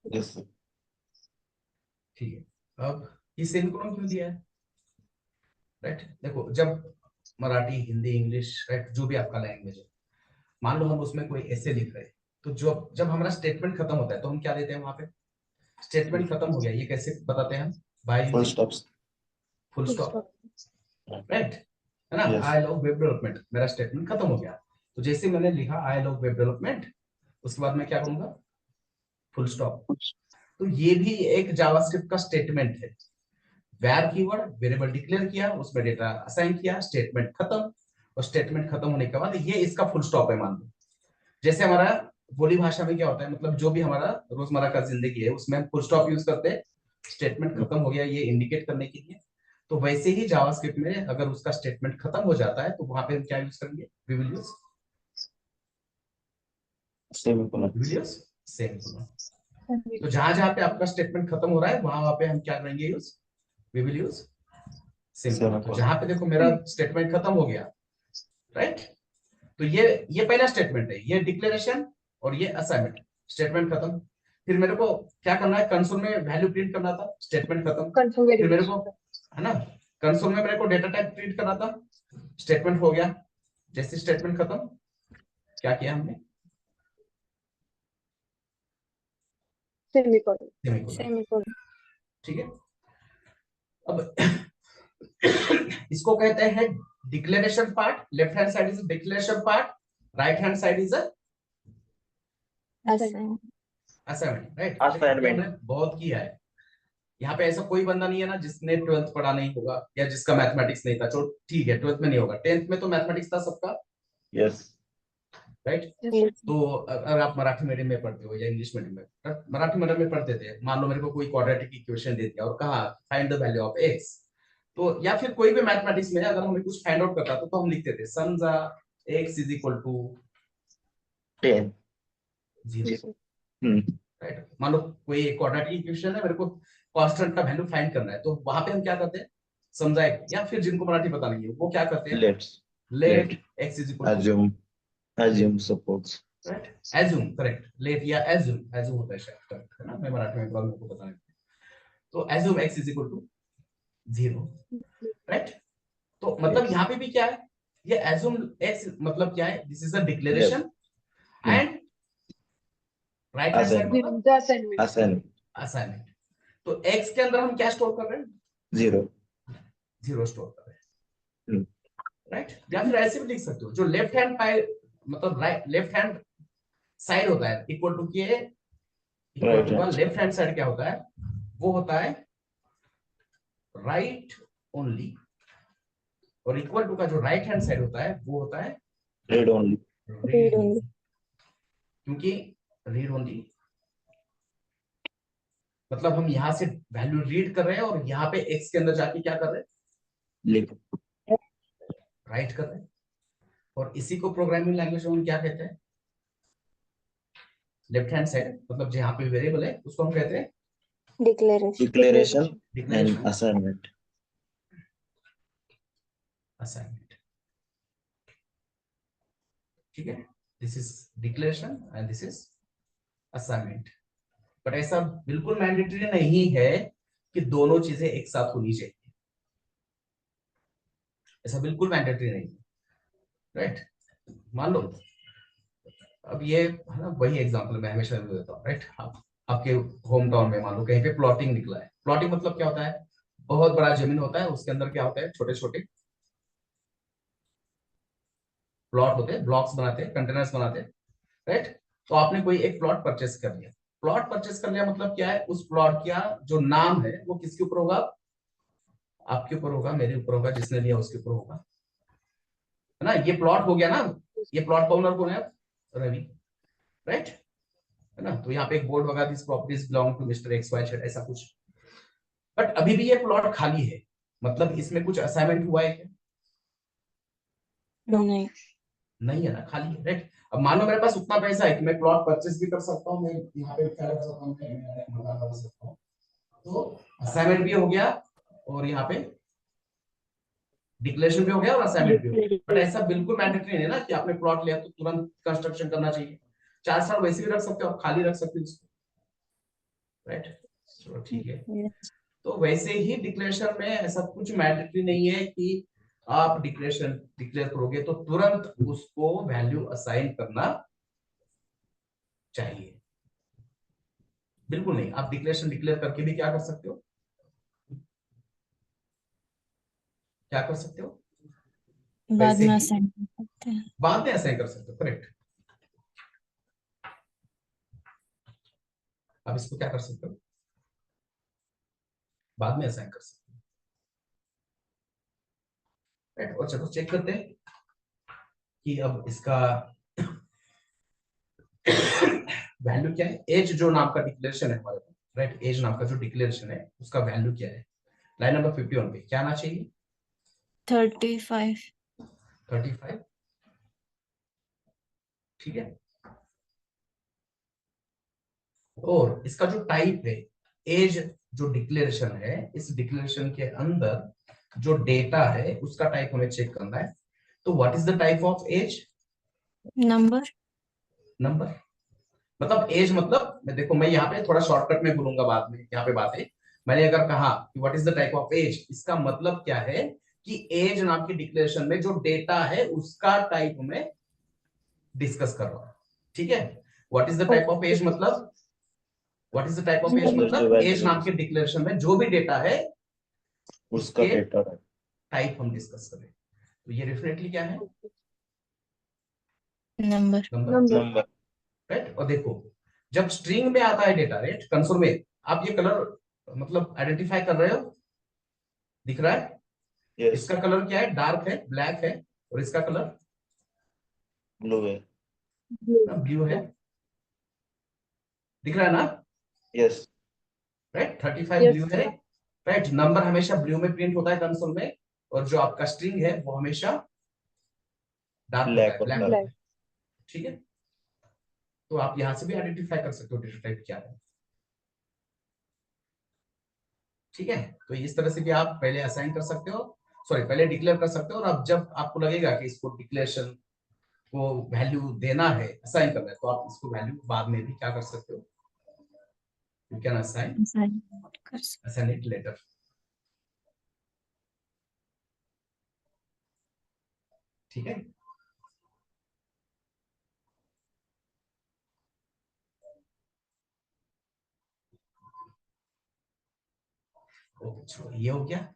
यस। ठीक है, अब ये सेमीकोलन क्यों दिया है, राइट। देखो जब मराठी हिंदी इंग्लिश, राइट, जो भी आपका लैंग्वेज है, मान लो हम उसमें कोई ऐसे लिख रहे हैं, तो जब जब हमारा स्टेटमेंट खत्म होता है तो हम क्या देते हैं वहां पे, स्टेटमेंट खत्म हो गया, ये कैसे बताते हैं हम, by full using stops. Full Full stop, stop. Right, है ना। Yes. I love web development, मेरा स्टेटमेंट खत्म हो गया, तो जैसे मैंने लिखा आई लव वेब डेवलपमेंट, उसके बाद मैं क्या करूंगा, फुल स्टॉप। तो ये भी एक जावास्क्रिप्ट का स्टेटमेंट है। वैर कीवर्ड, वेरिएबल डिक्लेयर किया, उसमें डेटा असाइन किया, स्टेटमेंट खत्म, और स्टेटमेंट खत्म होने के बाद ये इसका फुल स्टॉप है मान लो। जैसे हमारा बोली भाषा में क्या होता है, मतलब जो भी हमारा रोजमर्रा का जिंदगी है उसमें हम फुल स्टॉप यूज करते हैं, स्टेटमेंट खत्म हो गया ये इंडिकेट करने के लिए। तो वैसे ही जावास्क्रिप्ट में अगर उसका स्टेटमेंट खत्म हो जाता है तो वहां पे हम क्या यूज करेंगे, we will use semicolon. Semicolon. Semi- तो जहां जहां पे आपका स्टेटमेंट खत्म हो रहा है वहां वहां पे हम क्या करेंगे, use we will use semicolon. तो सेमीकोलन। जहां पे देखो मेरा स्टेटमेंट खत्म हो गया, राइट, तो ये पहला स्टेटमेंट है, ये डिक्लेरेशन और ये असाइनमेंट, स्टेटमेंट खत्म। फिर मेरे को क्या करना है, कंसोल में वैल्यू प्रिंट करना था, स्टेटमेंट खत्म। Console फिर मेरे को, verification. है ना, कंसोल में मेरे को डेटा टाइप प्रिंट करना था, स्टेटमेंट हो गया। जैसे स्टेटमेंट खत्म, क्या किया हमने, Semicolon. सेमीकोलन। Semicolon. ठीक है, अब इसको कहते हैं declaration part, left hand side is declaration part, right hand side is Assignment. Assignment, right. Assignment. हमने बहुत किया है, यहाँ पे ऐसा कोई बंदा नहीं है ना जिसने 12th पढ़ा नहीं होगा या जिसका मैथमेटिक्स नहीं था। चलो ठीक है 12th में नहीं होगा, 10th में तो मैथमेटिक्स था सबका, यस। राइट। Yes. तो अगर आप मराठी मीडियम में पढ़ते हो या इंग्लिश मीडियम में, मराठी मीडियम में पढ़ते थे, मान लो मेरे को कोई क्वाड्रेटिक इक्वेशन दे दिया और कहा find the value of x, तो या फिर कोई भी मैथमेटिक्स में अगर हमें कुछ फाइंड आउट करता तो हम लिखते थे समझा x is equal to 10। 0, hmm. Right. मान लो कोई क्वाड्रेटिक इक्वेशन है, मेरे को कांस्टेंट का वैल्यू फाइंड करना है, तो वहां पे हम क्या करते हैं, समझाए, या फिर जिनको मराठी पता नहीं है वो क्या करते हैं, let's let x is equal to, assume suppose right, assume, correct, let या एज्यूम, एज्यूम होता है शायद, correct, है ना, मैं मराठी में मेरे को पता नहीं, तो assume x is equal to 0, right. तो मतलब Yes. यहाँ पे भी क्या है, ये एज्यूम एक्स मतलब क्या है, this is a declaration Hmm. And right hand side Assignment. मतलब The assignment. Assignment. असाइनमेंट। तो एक्स के अंदर हम क्या स्टोर कर रहे हैं, 0. 0 स्टोर कर रहे Hmm. हैं, राइट। या फिर ऐसे भी लिख सकते हो, जो लेफ्ट हैंड पाई मतलब राइट लेफ्ट हैंड साइड होता है इक्वल टू के, इक्वल Right टू का hand. लेफ्ट हैंड साइड क्या होता है, वो होता है राइट ओनली, और इक्वल टू का जो राइट हैंड साइड होता है वो होता है Read only. रीड ओनली, क्योंकि रीड ओनली मतलब हम यहाँ से वैल्यू रीड कर रहे हैं और यहाँ पे एक्स के अंदर जाके क्या कर रहे हैं, लिख राइट कर रहे हैं, और इसी को प्रोग्रामिंग लैंग्वेज में हम क्या कहते हैं, लेफ्ट हैंड साइड मतलब जहाँ पे वेरिएबल है उसको हम कहते हैं declaration and declaration assignment. Assignment, ठीक है, this is declaration and this is assignment. But ऐसा बिल्कुल मैंडेटरी नहीं है कि दोनों चीजें एक साथ होनी चाहिए, ऐसा बिल्कुल मैंडेटरी नहीं है, राइट। मान लो अब ये है ना, वही एग्जांपल मैं हमेशा देता हूँ, राइट। आपके होम टाउन में मान लो कहीं पे प्लॉटिंग निकला है, प्लॉटिंग मतलब क्या होता है, बहुत बड़ा जमीन होता है, उसके अंदर क्या होता है, छोटे छोटे प्लॉट होते हैं, ब्लॉक्स बनाते हैं, कंटेनर्स बनाते हैं, राइट। तो आपने कोई एक प्लॉट परचेस कर लिया, प्लॉट परचेस कर लिया मतलब क्या है, उस प्लॉट का जो नाम है वो किसके ऊपर होगा, आपके ऊपर होगा, मेरे ऊपर होगा, जिसने लिया उसके ऊपर होगा, है ना। ये प्लॉट हो गया ना, ये प्लॉट का ओनर कौन है, रवि, राइट, है ना। तो यहाँ पे एक बोर्ड होगा, this properties belong to mister X Y Z, ऐसा कुछ। बट अभी भी ये प्लॉट खाली है, मतलब इसमें कुछ असाइनमेंट हुआ है क्या, नहीं। नहीं है ना, खाली है, राइट। अब मान लो मेरे पास उतना पैसा है कि मैं प्लॉट परचेस भी कर सकता हूँ, मैं यहाँ पे क्या कर सकता हूँ, मैं मकान बना सकता हूँ, तो असाइनमेंट भी हो गया और यहाँ पे डिक्लेरेशन भी हो गया और असाइनमेंट भी हो गया। बट ऐसा बिल्कुल मैंडेटरी नहीं है ना कि आपने प्लॉट लिया तो तुरंत कंस्ट्रक्शन करना चाहिए, 4 साल वैसे भी रख सकते हो, खाली रख सकते हो उसको, राइट। चलो ठीक है। तो वैसे ही डिक्लेरेशन में ऐसा कुछ मैंडेटरी नहीं है कि आप डिक्लेरेशन डिक्लेयर करोगे तो तुरंत उसको वैल्यू असाइन करना चाहिए, बिल्कुल नहीं। आप डिक्लेरेशन डिक्लेयर करके भी क्या कर सकते हो, क्या कर सकते हो, बाद वैसे में ही असाइन कर सकते हैं। बाद में असाइन कर सकते हो, करेक्ट। आप इसको क्या कर सकते हो, बाद में असाइन कर सकते हो, राइट। और चलो चेक करते हैं कि अब इसका वैल्यू क्या है, एज जो नाम का डिक्लेरेशन है हमारे पास, राइट, एज नाम का जो डिक्लेरेशन है उसका वैल्यू क्या है, लाइन नंबर 51 पे क्या आना चाहिए, 35। 35, ठीक है। और इसका जो टाइप है, एज जो डिक्लेरेशन है, इस डिक्लेरेशन के अंदर जो डेटा है उसका टाइप हमें चेक करना है। तो what is the type of age, number. Number, मतलब एज मतलब मैं देखो, मैं यहाँ पे थोड़ा शॉर्टकट में बोलूंगा बाद में, यहाँ पे बातें मैंने अगर कहा कि what is the type of age, इसका मतलब क्या है कि एज नाम की डिक्लेरेशन में जो डेटा है उसका टाइप में डिस्कस कर रहा हूं, ठीक है। What is the type of edge मतलब, what is the type of edge अंदर जो मतलब एज वैल्यू नाम के डिक्लेरेशन में जो भी डेटा है उसका उसके डेटा है टाइप हम डिस्कस करें। तो ये डेफिनेटली क्या है, नंबर। Number, number right. और देखो जब स्ट्रिंग में आता है डेटा, राइट, कंसोल में, आप ये कलर मतलब आइडेंटिफाई कर रहे हो, दिख रहा है, यस इसका कलर क्या है, डार्क है, ब्लैक है, और इसका कलर ब्लू है ब्लू है, दिख रहा है ना, यस राइट, 35 Yes, ब्लू है, sir. राइट। नंबर हमेशा ब्लू में प्रिंट होता है कंसोल में, और जो आपका स्ट्रिंग है वो हमेशा डार्क होता ब्लैक है, ब्लैक होता होता है है, ठीक है। तो आप यहां से भी आइडेंटिफाई कर सकते हो डेटा टाइप क्या है, ठीक है, तो इस तरह से भी आप पहले असाइन कर सकते हो, सॉरी पहले डिक्लेयर कर सकते हो, और अब जब आपको लगेगा कि इसको डिक्लेरेशन को वैल्यू देना है, असाइन करना है, तो आप इसको वैल्यू बाद में भी क्या कर सकते हो, यू कैन असाइन assign कर सकते असाइन इट लेटर। ठीक है, ओके चलो ये हो गया,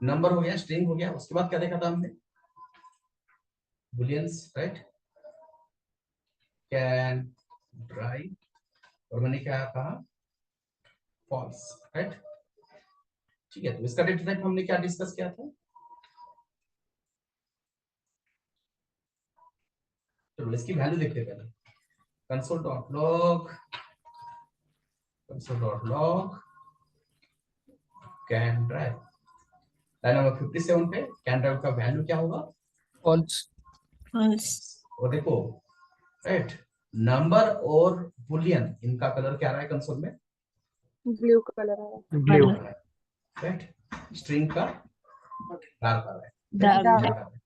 नंबर हो गया, स्ट्रिंग हो गया, उसके बाद क्या देखा था हमने, बुलियंस, राइट, कैन ड्राइव, और मैंने क्या कहा, फॉल्स, राइट। ठीक है, तो इसका डेटा टाइप हमने क्या डिस्कस किया था, चलो इसकी वैल्यू देखते हैं पहले, console.log can drive, line number 57 पे कैन ड्राइव का वैल्यू क्या होगा, फॉल्स। false और देखो, राइट, नंबर और बुलियन इनका कलर क्या रहा है कंसोल में, ब्लू कलर है। ब्लू। राइट, स्ट्रिंग का डार्क आ रहा है, dark Dark. dark आ रहा है।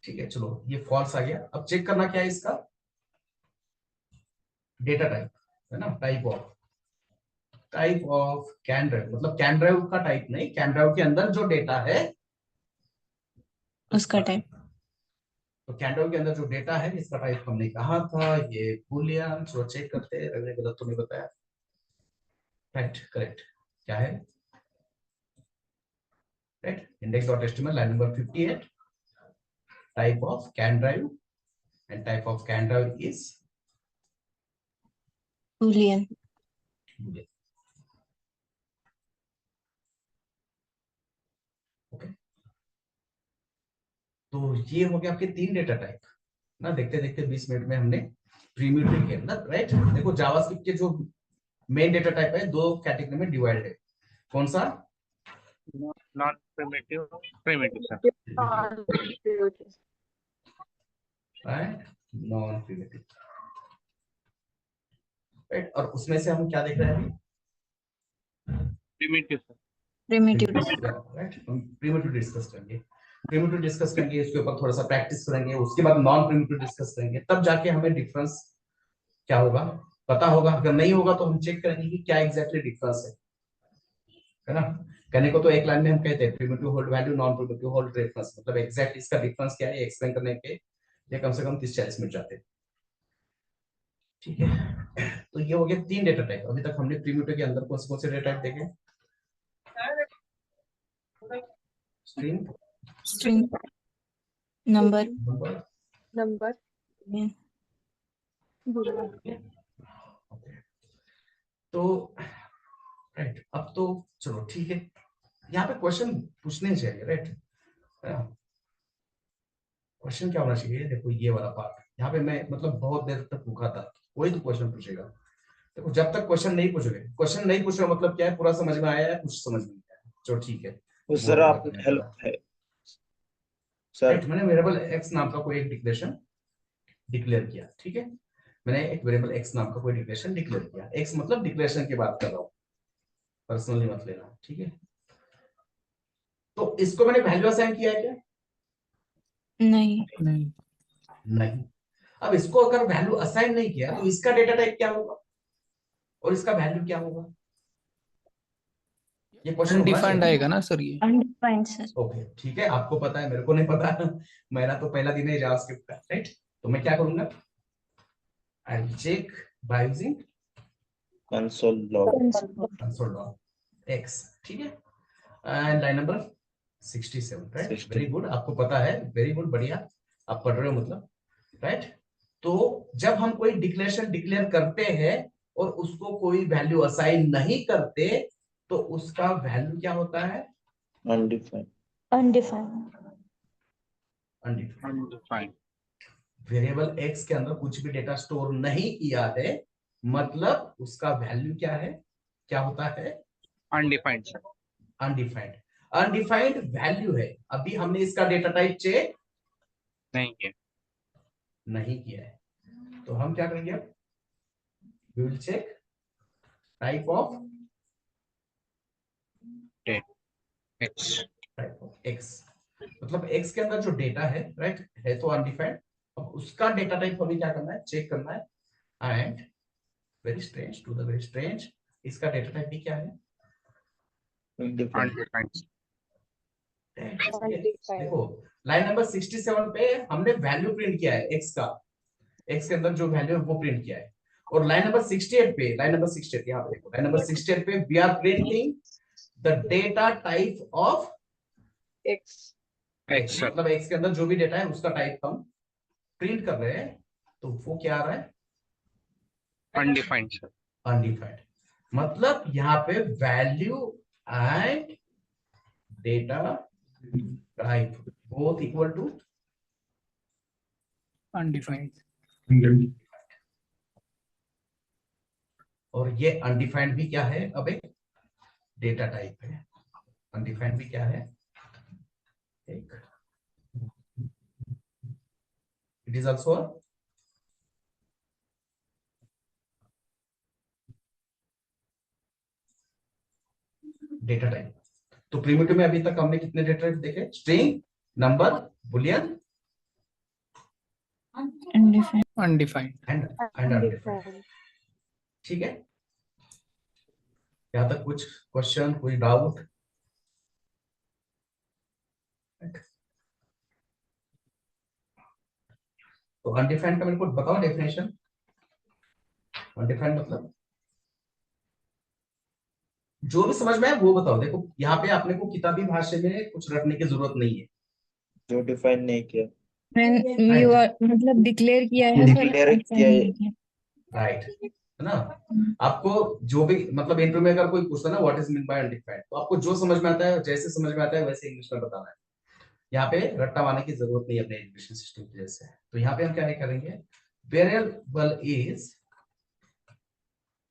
ठीक है, चलो ये फॉल्स आ गया, अब चेक करना क्या है इसका, डेटा टाइप है ना, टाइप ऑफ कैन ड्राइव, मतलब कैन ड्राइव का टाइप नहीं, कैन ड्राइव के अंदर जो डेटा है उसका टाइप, तो कैन ड्राइव के अंदर जो डेटा है इसका टाइप हमने कहा था ये बूलियन, चलो चेक करते हैं, रवि ने गलत तो नहीं बताया, राइट करेक्ट, क्या है, right, index.html line number 58, type of can drive, and type of can drive is boolean Boolean. Okay, तो ये हो गया आपके 3 डेटा टाइप ना, देखते देखते 20 मिनट में हमने प्रीमिटिव के अंदर, राइट, देखो जावास्क्रिप्ट के जो मेन डेटा टाइप है 2 कैटेगरी में डिवाइड है, कौन सा, non primitive, primitive sir. Right, non primitive, right, और उसमें से हम क्या देख रहे हैं अभी, प्रिमिटिव सर। primitive राइट, हम प्रीमिटिव डिस्कस करेंगे, इसके ऊपर थोड़ा सा प्रैक्टिस करेंगे, उसके बाद नॉन प्रीमिटिव डिस्कस करेंगे, तब जाके हमें डिफरेंस क्या होगा पता होगा, अगर नहीं होगा तो हम चेक करेंगे कि क्या एग्जैक्टली डिफरेंस है ना। कहने को तो एक लाइन में हम कहते हैं primitive hold value, non primitive hold difference, मतलब एग्जैक्ट इसका डिफरेंस क्या है एक्सप्लेन करने के लिए कम से कम 30-40 मिनट जाते हैं। ठीक है, तो ये हो गया 3 डेटा टाइप, अभी तक हमने प्रीमिटिव के अंदर कौन से डेटा टाइप देखे, string, string number number yeah. boolean. तो राइट, अब तो चलो ठीक है, यहाँ पे क्वेश्चन पूछने चाहिए, राइट, क्वेश्चन क्या होना चाहिए, देखो ये वाला पार्ट यहाँ पे मैं मतलब बहुत देर तक भूखा था, कोई तो क्वेश्चन पूछेगा, देखो जब तक क्वेश्चन नहीं पूछ रहे मतलब क्या है, पूरा समझ में आया है, कुछ समझ में नहीं आया, चलो ठीक है, तो सर आप हेल्प है सर, राइट, मैंने वेरिएबल एक्स नाम का कोई एक डिक्लेरेशन डिक्लेयर किया, ठीक है, मैंने एक वेरिएबल एक्स नाम का कोई डिक्लेरेशन डिक्लेयर किया, एक्स मतलब डिक्लेरेशन की बात कर रहा हूँ, पर्सनली मत लेना, ठीक है, तो इसको मैंने वैल्यू असाइन किया है क्या, नहीं नहीं, अब इसको अगर वैल्यू असाइन नहीं किया तो इसका डेटा टाइप क्या होगा और इसका वैल्यू क्या होगा, ये क्वेश्चन होना अनडिफाइंड चाहिए। आएगा ना सर ये। undefined sir ओके ठीक है, आपको पता है, मेरे को नहीं पता, मेरा तो पहला दिन है जावास्क्रिप्ट का, राइट, तो मैं क्या करूंगा, I will check by using console log, console.x, ठीक है, and line number 67, right, 60. Very good, आपको पता है, वेरी गुड, बढ़िया, आप पढ़ रहे हो मतलब, राइट, तो जब हम कोई डिक्लेरेशन डिक्लेयर करते हैं और उसको कोई वैल्यू असाइन नहीं करते तो उसका वैल्यू क्या होता है, undefined, undefined undefined, undefined. Variable x के अंदर कुछ भी डेटा स्टोर नहीं किया है, मतलब उसका वैल्यू क्या है, क्या होता है, undefined sir. Undefined, undefined value है, अभी हमने इसका डेटा टाइप चेक नहीं है। नहीं किया है, तो हम क्या करेंगे, we will check type of X. Type of x, मतलब एक्स के अंदर जो डेटा है, राइट, है तो अनडिफाइंड। अब उसका डेटा टाइप हमें क्या करना है, चेक करना है। And very strange, to the very strange, इसका डेटा टाइप भी क्या है, Undefined. Undefined. Undefined. देखो लाइन नंबर 67 पे हमने वैल्यू प्रिंट किया है एक्स का, एक्स के अंदर जो वैल्यू है वो प्रिंट किया है। और लाइन नंबर 68 पे, लाइन नंबर 68 यहाँ पे देखो, लाइन नंबर 68 पे we are printing the data type of X. X, Sir. मतलब एक्स के अंदर जो भी डेटा है उसका टाइप हम प्रिंट कर रहे हैं, तो वो क्या आ रहा है, Undefined, sir. अनडिफाइंड। मतलब यहाँ पे value and data type both equal to Undefined. और ये अनडिफाइंड भी क्या है, अब एक डेटा टाइप है। अनडिफाइंड भी क्या है, एक, it is also data type. तो प्रिमिटिव में अभी तक हमने कितने डेटा टाइप देखे, string, number, Boolean Undefined. Undefined. And undefined. Undefined. ठीक है, यहां तक कुछ क्वेश्चन, कोई डाउट? तो अनडिफाइंड का मेरे को बताओ डेफिनेशन। अनडिफाइंड मतलब जो भी समझ में आए वो बताओ। देखो यहाँ पे आपने को किताबी भाषा में कुछ रटने की जरूरत नहीं है, जो डिफाइन नहीं किया, When you are मतलब डिक्लेयर किया है पर डिक्लेयर assign किया है। नहीं किया। राइट, है ना। आपको जो भी मतलब इंटरव्यू में अगर कोई पूछता है ना what is mean by undefined, तो आपको जो समझ में आता है, जैसे समझ में आता है वैसे इंग्लिश में बताना है। यहाँ पे रट्टा मारने की जरूरत नहीं है अपने एजुकेशन सिस्टम की वजह से। तो यहाँ पे हम क्या करेंगे, variable is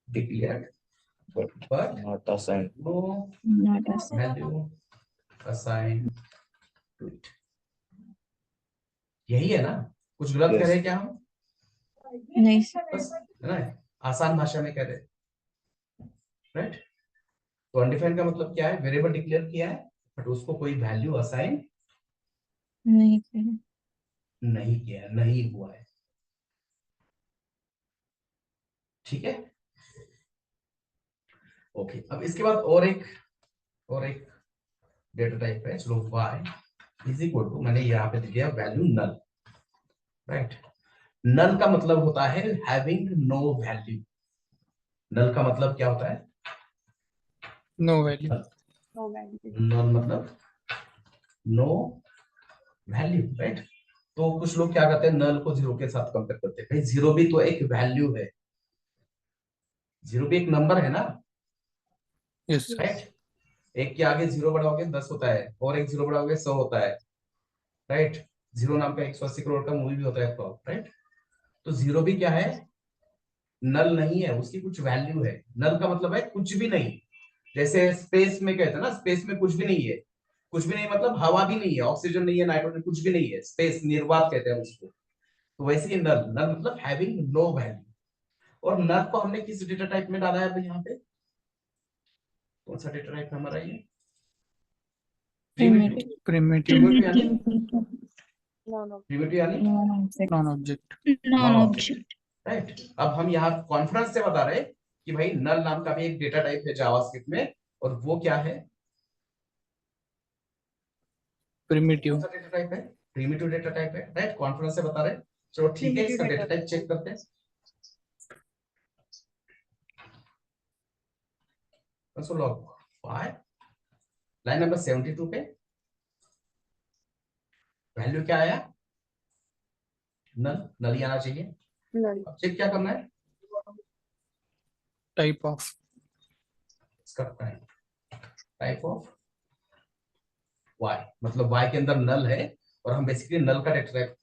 declared but not assigned. no Not assigned. value assigned to it। यही है ना, कुछ गलत Yes. कह रहे हैं क्या हम? नहीं sir. बस, है ना, आसान भाषा में कह रहे, राइट। तो अनडिफाइंड का मतलब क्या है, वेरिएबल डिक्लेयर किया है बट उसको कोई वैल्यू असाइन नहीं किया। नहीं किया है, नहीं हुआ है। ठीक है, ओके। अब इसके बाद और एक डेटा टाइप है, चलो y इज इक्वल टू, मैंने यहाँ पे दिया वैल्यू नल, राइट। नल का मतलब होता है हैविंग नो वैल्यू। नल का मतलब क्या होता है, No value. No value. नल मतलब नो वैल्यू, राइट। तो कुछ लोग क्या करते हैं, नल को जीरो के साथ कंपेयर करते हैं। भाई जीरो भी तो एक वैल्यू है, जीरो भी एक नंबर है ना, Yes. Sir. राइट। एक के आगे जीरो बढ़ाओगे 10 होता है, और एक जीरो बढ़ाओगे 100 होता है, राइट। जीरो नाम का 180 करोड़ का मूवी भी होता है, राइट। तो जीरो भी क्या है, नल नहीं है, उसकी कुछ वैल्यू है। नल का मतलब है कुछ भी नहीं, जैसे स्पेस में कहते हैं ना, स्पेस में कुछ भी नहीं है। कुछ भी नहीं मतलब हवा भी नहीं है, ऑक्सीजन नहीं है, नाइट्रोजन, कुछ भी नहीं है, स्पेस, निर्वात कहते हैं उसको। तो वैसे ही नल, नल मतलब हैविंग नो वैल्यू। और नल को हमने किस डेटा टाइप में डाला है अभी यहाँ पे, कौन सा डेटा टाइप हमारा ये, Primitive. Primitive. प्रिमिटिव यानी, No, no. प्रिमिटिव यानी Non-object. Non-object. Non-object. राइट। अब हम यहाँ कॉन्फिडेंस से बता रहे हैं कि भाई नल नाम का भी एक डेटा टाइप है जावास्क्रिप्ट में, और वो क्या है, Primitive. कौन सा डेटा टाइप है, प्रिमिटिव डेटा टाइप है, राइट। कॉन्फिडेंस से बता रहे हैं। चलो ठीक है, इसका डेटा टाइप चेक करते हैं। Console log file, line number 72 पे वैल्यू क्या आया, नल, नल ही आना चाहिए। Null. अब चेक क्या करना है, Type of. इसका टाइप ऑफ y, मतलब y के अंदर नल है, और हम बेसिकली नल का डेटा टाइप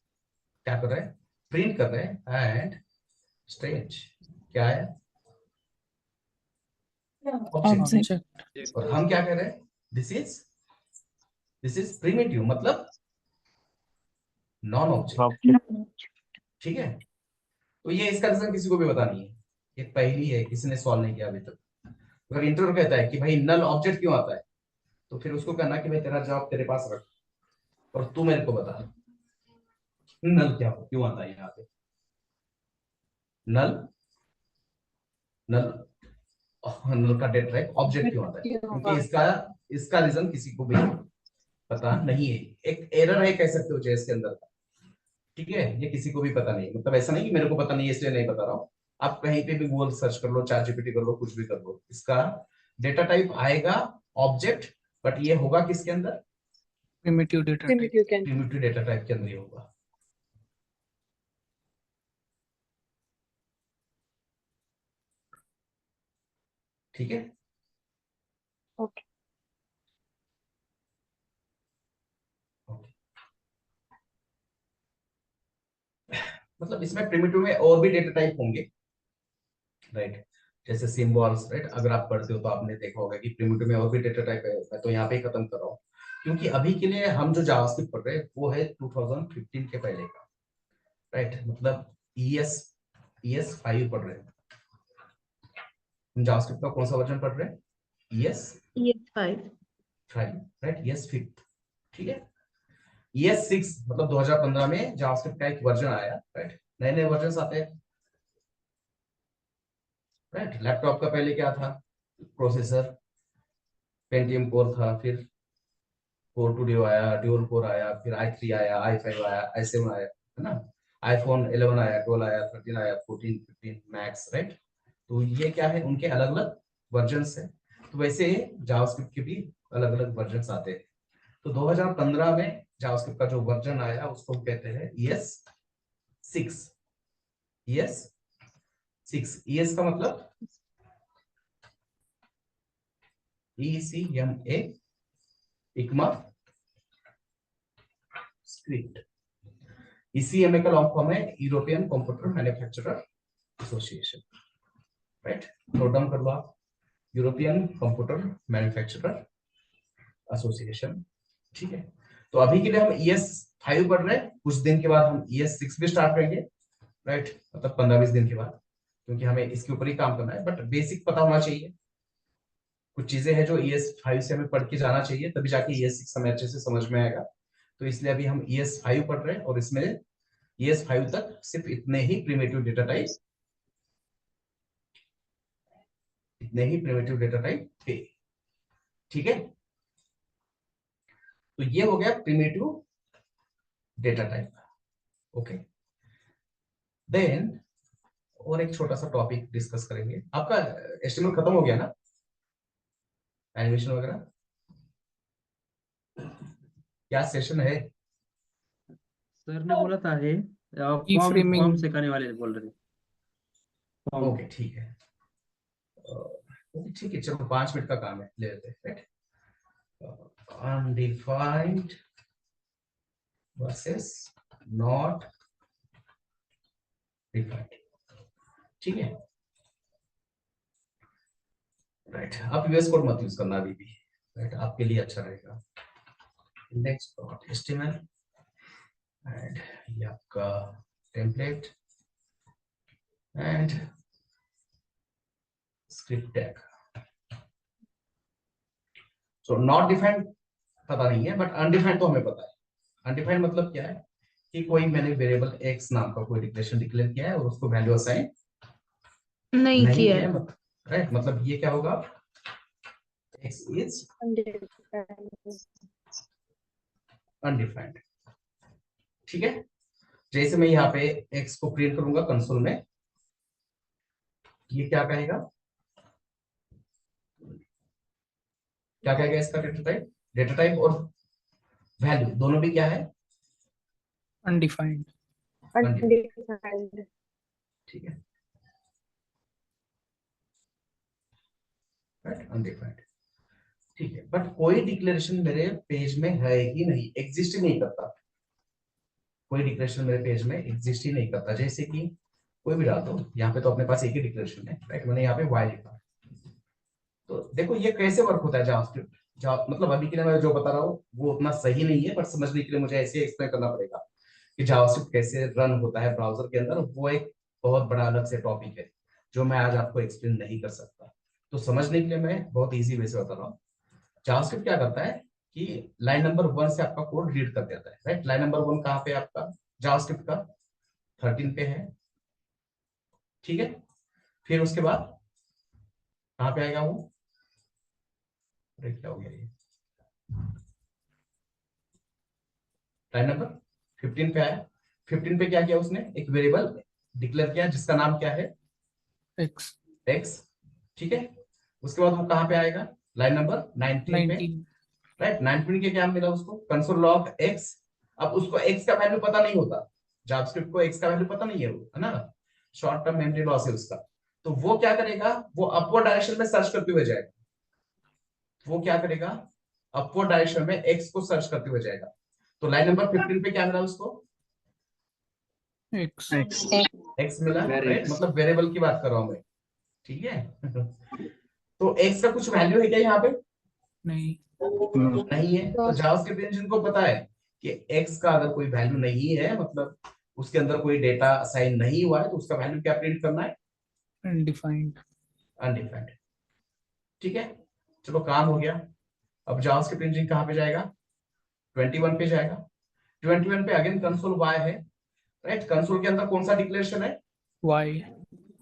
क्या कर रहे हैं, प्रिंट कर रहे हैं। एंड स्ट्रेंज क्या है, ऑब्जेक्ट। Object. और हम क्या कह रहे हैं, दिस इज प्रिमिटिव, मतलब नॉन ऑब्जेक्ट। ठीक है, तो ये इसका रीजन किसी को भी पता नहीं है, ये पहली है, किसी ने सॉल्व नहीं किया अभी तक। अगर इंटरव्यू कहता है कि भाई नल ऑब्जेक्ट क्यों आता है, तो फिर उसको कहना कि भाई तेरा जवाब तेरे पास रख और तू मेरे को बता नल क्या हो, क्यों आता है यहाँ पे नल। नल नल का डेटा टाइप ऑब्जेक्ट क्यों आता है, क्यों क्योंकि होगा? इसका इसका रीजन किसी को भी पता नहीं है। एक एरर है कह सकते हो जेएस के अंदर का, ठीक है। ये किसी को भी पता नहीं, मतलब ऐसा नहीं कि मेरे को पता नहीं है इसलिए नहीं बता रहा हूँ। आप कहीं पे भी गूगल सर्च कर लो, चैट जीपीटी कर लो, कुछ भी कर लो, इसका डेटा टाइप आएगा ऑब्जेक्ट, बट ये होगा किसके अंदर, Primitive data type. Primitive can primitive data type के अंदर ही होगा। ठीक है। okay. मतलब इसमें प्रिमिटिव में और भी डेटा टाइप होंगे, राइट। जैसे सिंबल्स, राइट। अगर आप पढ़ते हो तो आपने देखा होगा कि प्रिमिटिव में और भी डेटा टाइप है। मैं तो यहाँ पे ही खत्म कर रहा हूँ, क्योंकि अभी के लिए हम जो जावास्क्रिप्ट पढ़ रहे हैं वो है 2015 के पहले का, राइट। मतलब ES 5 पढ़ रहे हैं हम। जावास्क्रिप्ट का कौन सा वर्जन पढ़ रहे हैं, ES ES5 5, राइट। ES 5, ठीक है। ES 6 मतलब 2015 में जावास्क्रिप्ट का एक वर्जन आया, राइट। नए नए वर्जन आते हैं, राइट। लैपटॉप का पहले क्या था, प्रोसेसर पेंटियम कोर था, फिर कोर 2 आया, ड्यूल कोर आया, फिर i3 आया, i5 आया, i7 आया, है ना। आईफोन 11 आया, 12 आया, 13 आया, 14, 15 मैक्स, राइट। तो ये क्या है, उनके अलग अलग वर्जन्स है। तो वैसे जावास्क्रिप्ट के भी अलग अलग वर्जन्स आते हैं। तो 2015 में जावास्क्रिप्ट का जो वर्जन आया उसको हम कहते हैं ES 6। ES 6, ES का मतलब ECMA, इकमा स्क्रिप्ट। ECMA का लॉन्ग फॉर्म है European computer manufacturer association, right. Note down कर लो आप, यूरोपियन कंप्यूटर मैन्युफैक्चरर एसोसिएशन, ठीक है। तो अभी के लिए हम ES 5 पढ़ रहे हैं, कुछ दिन के बाद हम ES 6 भी स्टार्ट करेंगे, राइट। मतलब 15-20 दिन के बाद, क्योंकि हमें इसके ऊपर ही काम करना है। बट बेसिक पता होना चाहिए, कुछ चीजें हैं जो ES 5 से हमें पढ़ के जाना चाहिए, तभी जाके ES 6 हमें अच्छे से समझ में आएगा। तो इसलिए अभी हम ES 5 पढ़ रहे हैं, और इसमें ES 5 तक सिर्फ इतने ही प्रिमिटिव डेटा टाइप, इतने ही प्रिमिटिव डेटा टाइप थे, ठीक है। तो ये हो गया primitive data type, okay. Then और एक छोटा सा टॉपिक डिस्कस करेंगे। आपका एस्टिमेट खत्म हो गया ना, एनिमेशन वगैरह, क्या सेशन है? सर ने बोला था है फॉर्म Keyframing. फॉर्म सिखाने वाले बोल रहे थे फॉर्म। ओके ठीक है, ठीक है, चलो 5 मिनट का काम है, ले लेते हैं, right. Undefined versus not defined, ठीक है, राइट। आप यूएस कोड मत यूज करना अभी भी, राइट, आपके लिए अच्छा रहेगा। इंडेक्स डॉट एचटीएमएल एंड ये आपका template and script tag. So not defined पता नहीं है, बट अनडिफाइंड तो हमें पता है। अनडिफाइंड मतलब क्या है कि कोई मैंने वेरिएबल एक्स नाम का कोई डिक्लेरेशन डिक्लेयर किया है और उसको वैल्यू असाइन नहीं नहीं किया किया है, राइट। मतलब ये क्या होगा, एक्स इज अनडिफाइंड, ठीक है। जैसे मैं यहाँ पे एक्स को प्रिंट करूंगा कंसोल में, ये क्या कहेगा, क्या कहेगा इसका डेटा टाइप और वैल्यू दोनों भी क्या है, Undefined. undefined. ठीक है, राइट, अनडिफाइंड, ठीक है। बट कोई डिक्लेरेशन मेरे पेज में है ही नहीं, एग्जिस्ट ही नहीं करता, कोई डिक्लेरेशन मेरे पेज में एग्जिस्ट ही नहीं करता। जैसे कि कोई भी डाल दो, यहाँ पे तो अपने पास एक ही डिक्लेरेशन है, राइट। मैंने यहाँ पे वाई लिखा, तो देखो ये कैसे वर्क होता है जावास्क्रिप्ट। मतलब अभी के लिए मैं जो बता रहा हूँ वो उतना सही नहीं है, बट समझने के लिए मुझे ऐसे एक्सप्लेन करना पड़ेगा कि जावास्क्रिप्ट कैसे रन होता है ब्राउजर के अंदर। वो एक बहुत बड़ा अलग से टॉपिक है जो मैं आज आपको एक्सप्लेन नहीं कर सकता। तो समझने के लिए मैं बहुत ईजी वे से बता रहा हूँ। जावास्क्रिप्ट क्या करता है कि लाइन नंबर 1 से आपका कोड रीड कर देता है, राइट। लाइन नंबर 1 कहाँ पे है आपका जावास्क्रिप्ट का, 13 पे है, ठीक है। फिर उसके बाद कहाँ पे आएगा वो, क्या हो गया ये, लाइन नंबर 15 पे आया। 15 पे क्या किया उसने, एक वेरिएबल डिक्लेयर किया जिसका नाम क्या है X एक्स, ठीक है। उसके बाद वो कहाँ पे आएगा, लाइन नंबर 19 पे, 19 राइट। 19 के क्या मिला उसको, कंसोल लॉग एक्स। अब उसको एक्स का वैल्यू पता नहीं होता, जावास्क्रिप्ट को एक्स का वैल्यू पता नहीं है ना, शॉर्ट टर्म मेमोरी लॉस है उसका। तो वो क्या करेगा, वो अपवर्ड डायरेक्शन में सर्च करते हुए जाएगा, वो क्या करेगा, अपवर्ड डायरेक्शन में एक्स को सर्च करते हुए जाएगा। तो लाइन नंबर 15 पे क्या मिला उसको, X एक्स मिला, Where राइट, X? मतलब वेरिएबल की बात कर रहा हूं मैं, ठीक है। तो एक्स का कुछ वैल्यू है क्या यहाँ पे, नहीं नहीं है। तो जावास्क्रिप्ट इंजन को पता है कि एक्स का अगर कोई वैल्यू नहीं है, मतलब उसके अंदर कोई डेटा असाइन नहीं हुआ है, तो उसका वैल्यू क्या प्रिंट करना है, undefined अनडिफाइंड, ठीक है। चलो काम हो गया। अब जावास्क्रिप्ट इंजन कहाँ पे जाएगा, 21 पे जाएगा। 21 पे अगेन कंसोल वाई है, राइट। कंसोल के अंदर कौन सा डिक्लेरेशन है, Y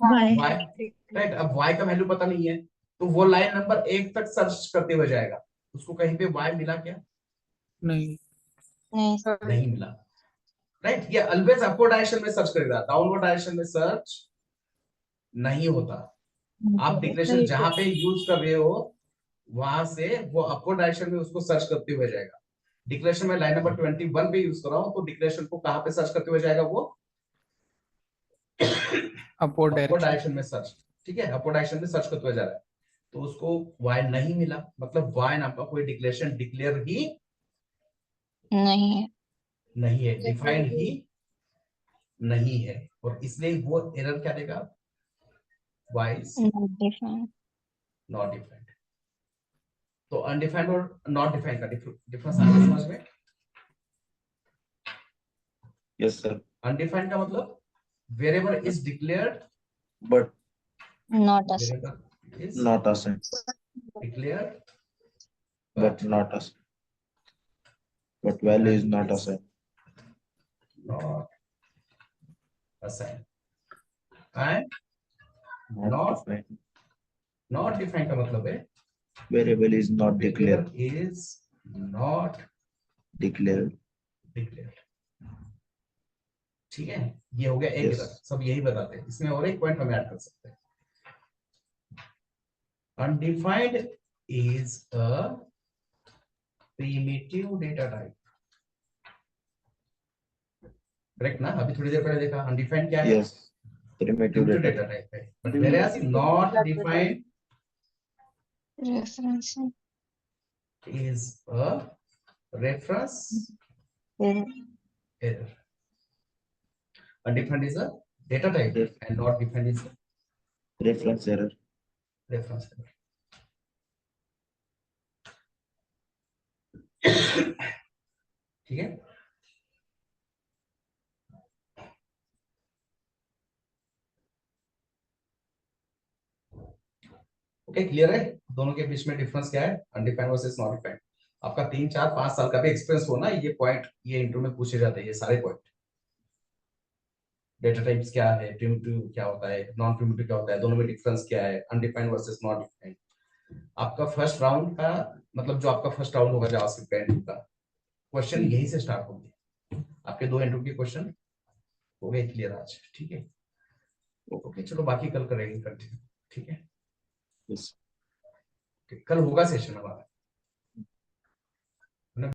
वाई वाई, राइट। अब वाई का वैल्यू पता नहीं है, तो वो लाइन नंबर 1 तक सर्च करते हुए जाएगा। उसको कहीं पे वाई मिला क्या, नहीं नहीं मिला, राइट। ये ऑलवेज अपवर्ड डायरेक्शन में सर्च करेगा, डाउनवर्ड डायरेक्शन में सर्च नहीं होता। आप डिक्लेरेशन जहां पे यूज कर रहे हो वहां से वो अपवर्ड डायरेक्शन में उसको सर्च करते हुए जाएगा। डिक्लेरेशन में लाइन नंबर 21 पे यूज कर रहा हूं, तो डिक्लेरेशन को कहां पे सर्च करते हुए जाएगा, वो upward अपवर्ड direction डायरेक्शन में सर्च, ठीक है, अपवर्ड डायरेक्शन में सर्च करते हुए जा रहा है। तो उसको वाई नहीं मिला, मतलब वाई नाम का कोई डिक्लेरेशन डिक्लेयर ही नहीं नहीं है, डिफाइंड ही नहीं है, और इसलिए वो एरर क्या देगा, y is define not defined. तो अनडिफाइंड और नॉट डिफाइंड का डिफरेंस आपको समझ में, Yes, sir. अनडिफाइंड का मतलब variable is declared, But not variable is not assigned. Declared But not assigned. But value is not assigned. not assigned and Not defined. not defined का मतलब है Variable is not declared. variable is not Declared. declared, ठीक है। ये हो गया एक Yes. Error, सब यही बताते हैं। इसमें और एक पॉइंट हम ऐड कर सकते हैं, undefined is a primitive data type, correct ना। अभी थोड़ी देर पहले देखा अनडिफाइंड क्या है, Yes. Primitive primitive data. data type है, but whereas not defined reference is a reference error. Undefined is a data type Yes. and not defined is a Reference error. reference error. ठीक है। Okay, clear है दोनों के बीच में difference क्या है, undefined versus not defined. आपका 3 4 5 साल का भी एक्सपीरियंस हो ना, ये पॉइंट ये इंटरव्यू में पूछे जाते हैं, ये सारे पॉइंट। डेटा टाइप्स क्या है, प्रिमिटिव क्या होता है, नॉन प्रिमिटिव क्या होता है, दोनों में डिफरेंस क्या है, अनडिफाइंड वर्सेस नॉट डिफाइंड। आपका फर्स्ट राउंड का मतलब जो आपका फर्स्ट राउंड होगा जावास्क्रिप्ट का इंटरव्यू का, क्वेश्चन यही से स्टार्ट होंगे। आपके 2 इंटरव्यू के क्वेश्चन हो गए क्लियर आज, ठीक है। ओके, चलो बाकी कल करेंगे कंटिन्यू, ठीक है। Yes. कल होगा सेशन हमारा।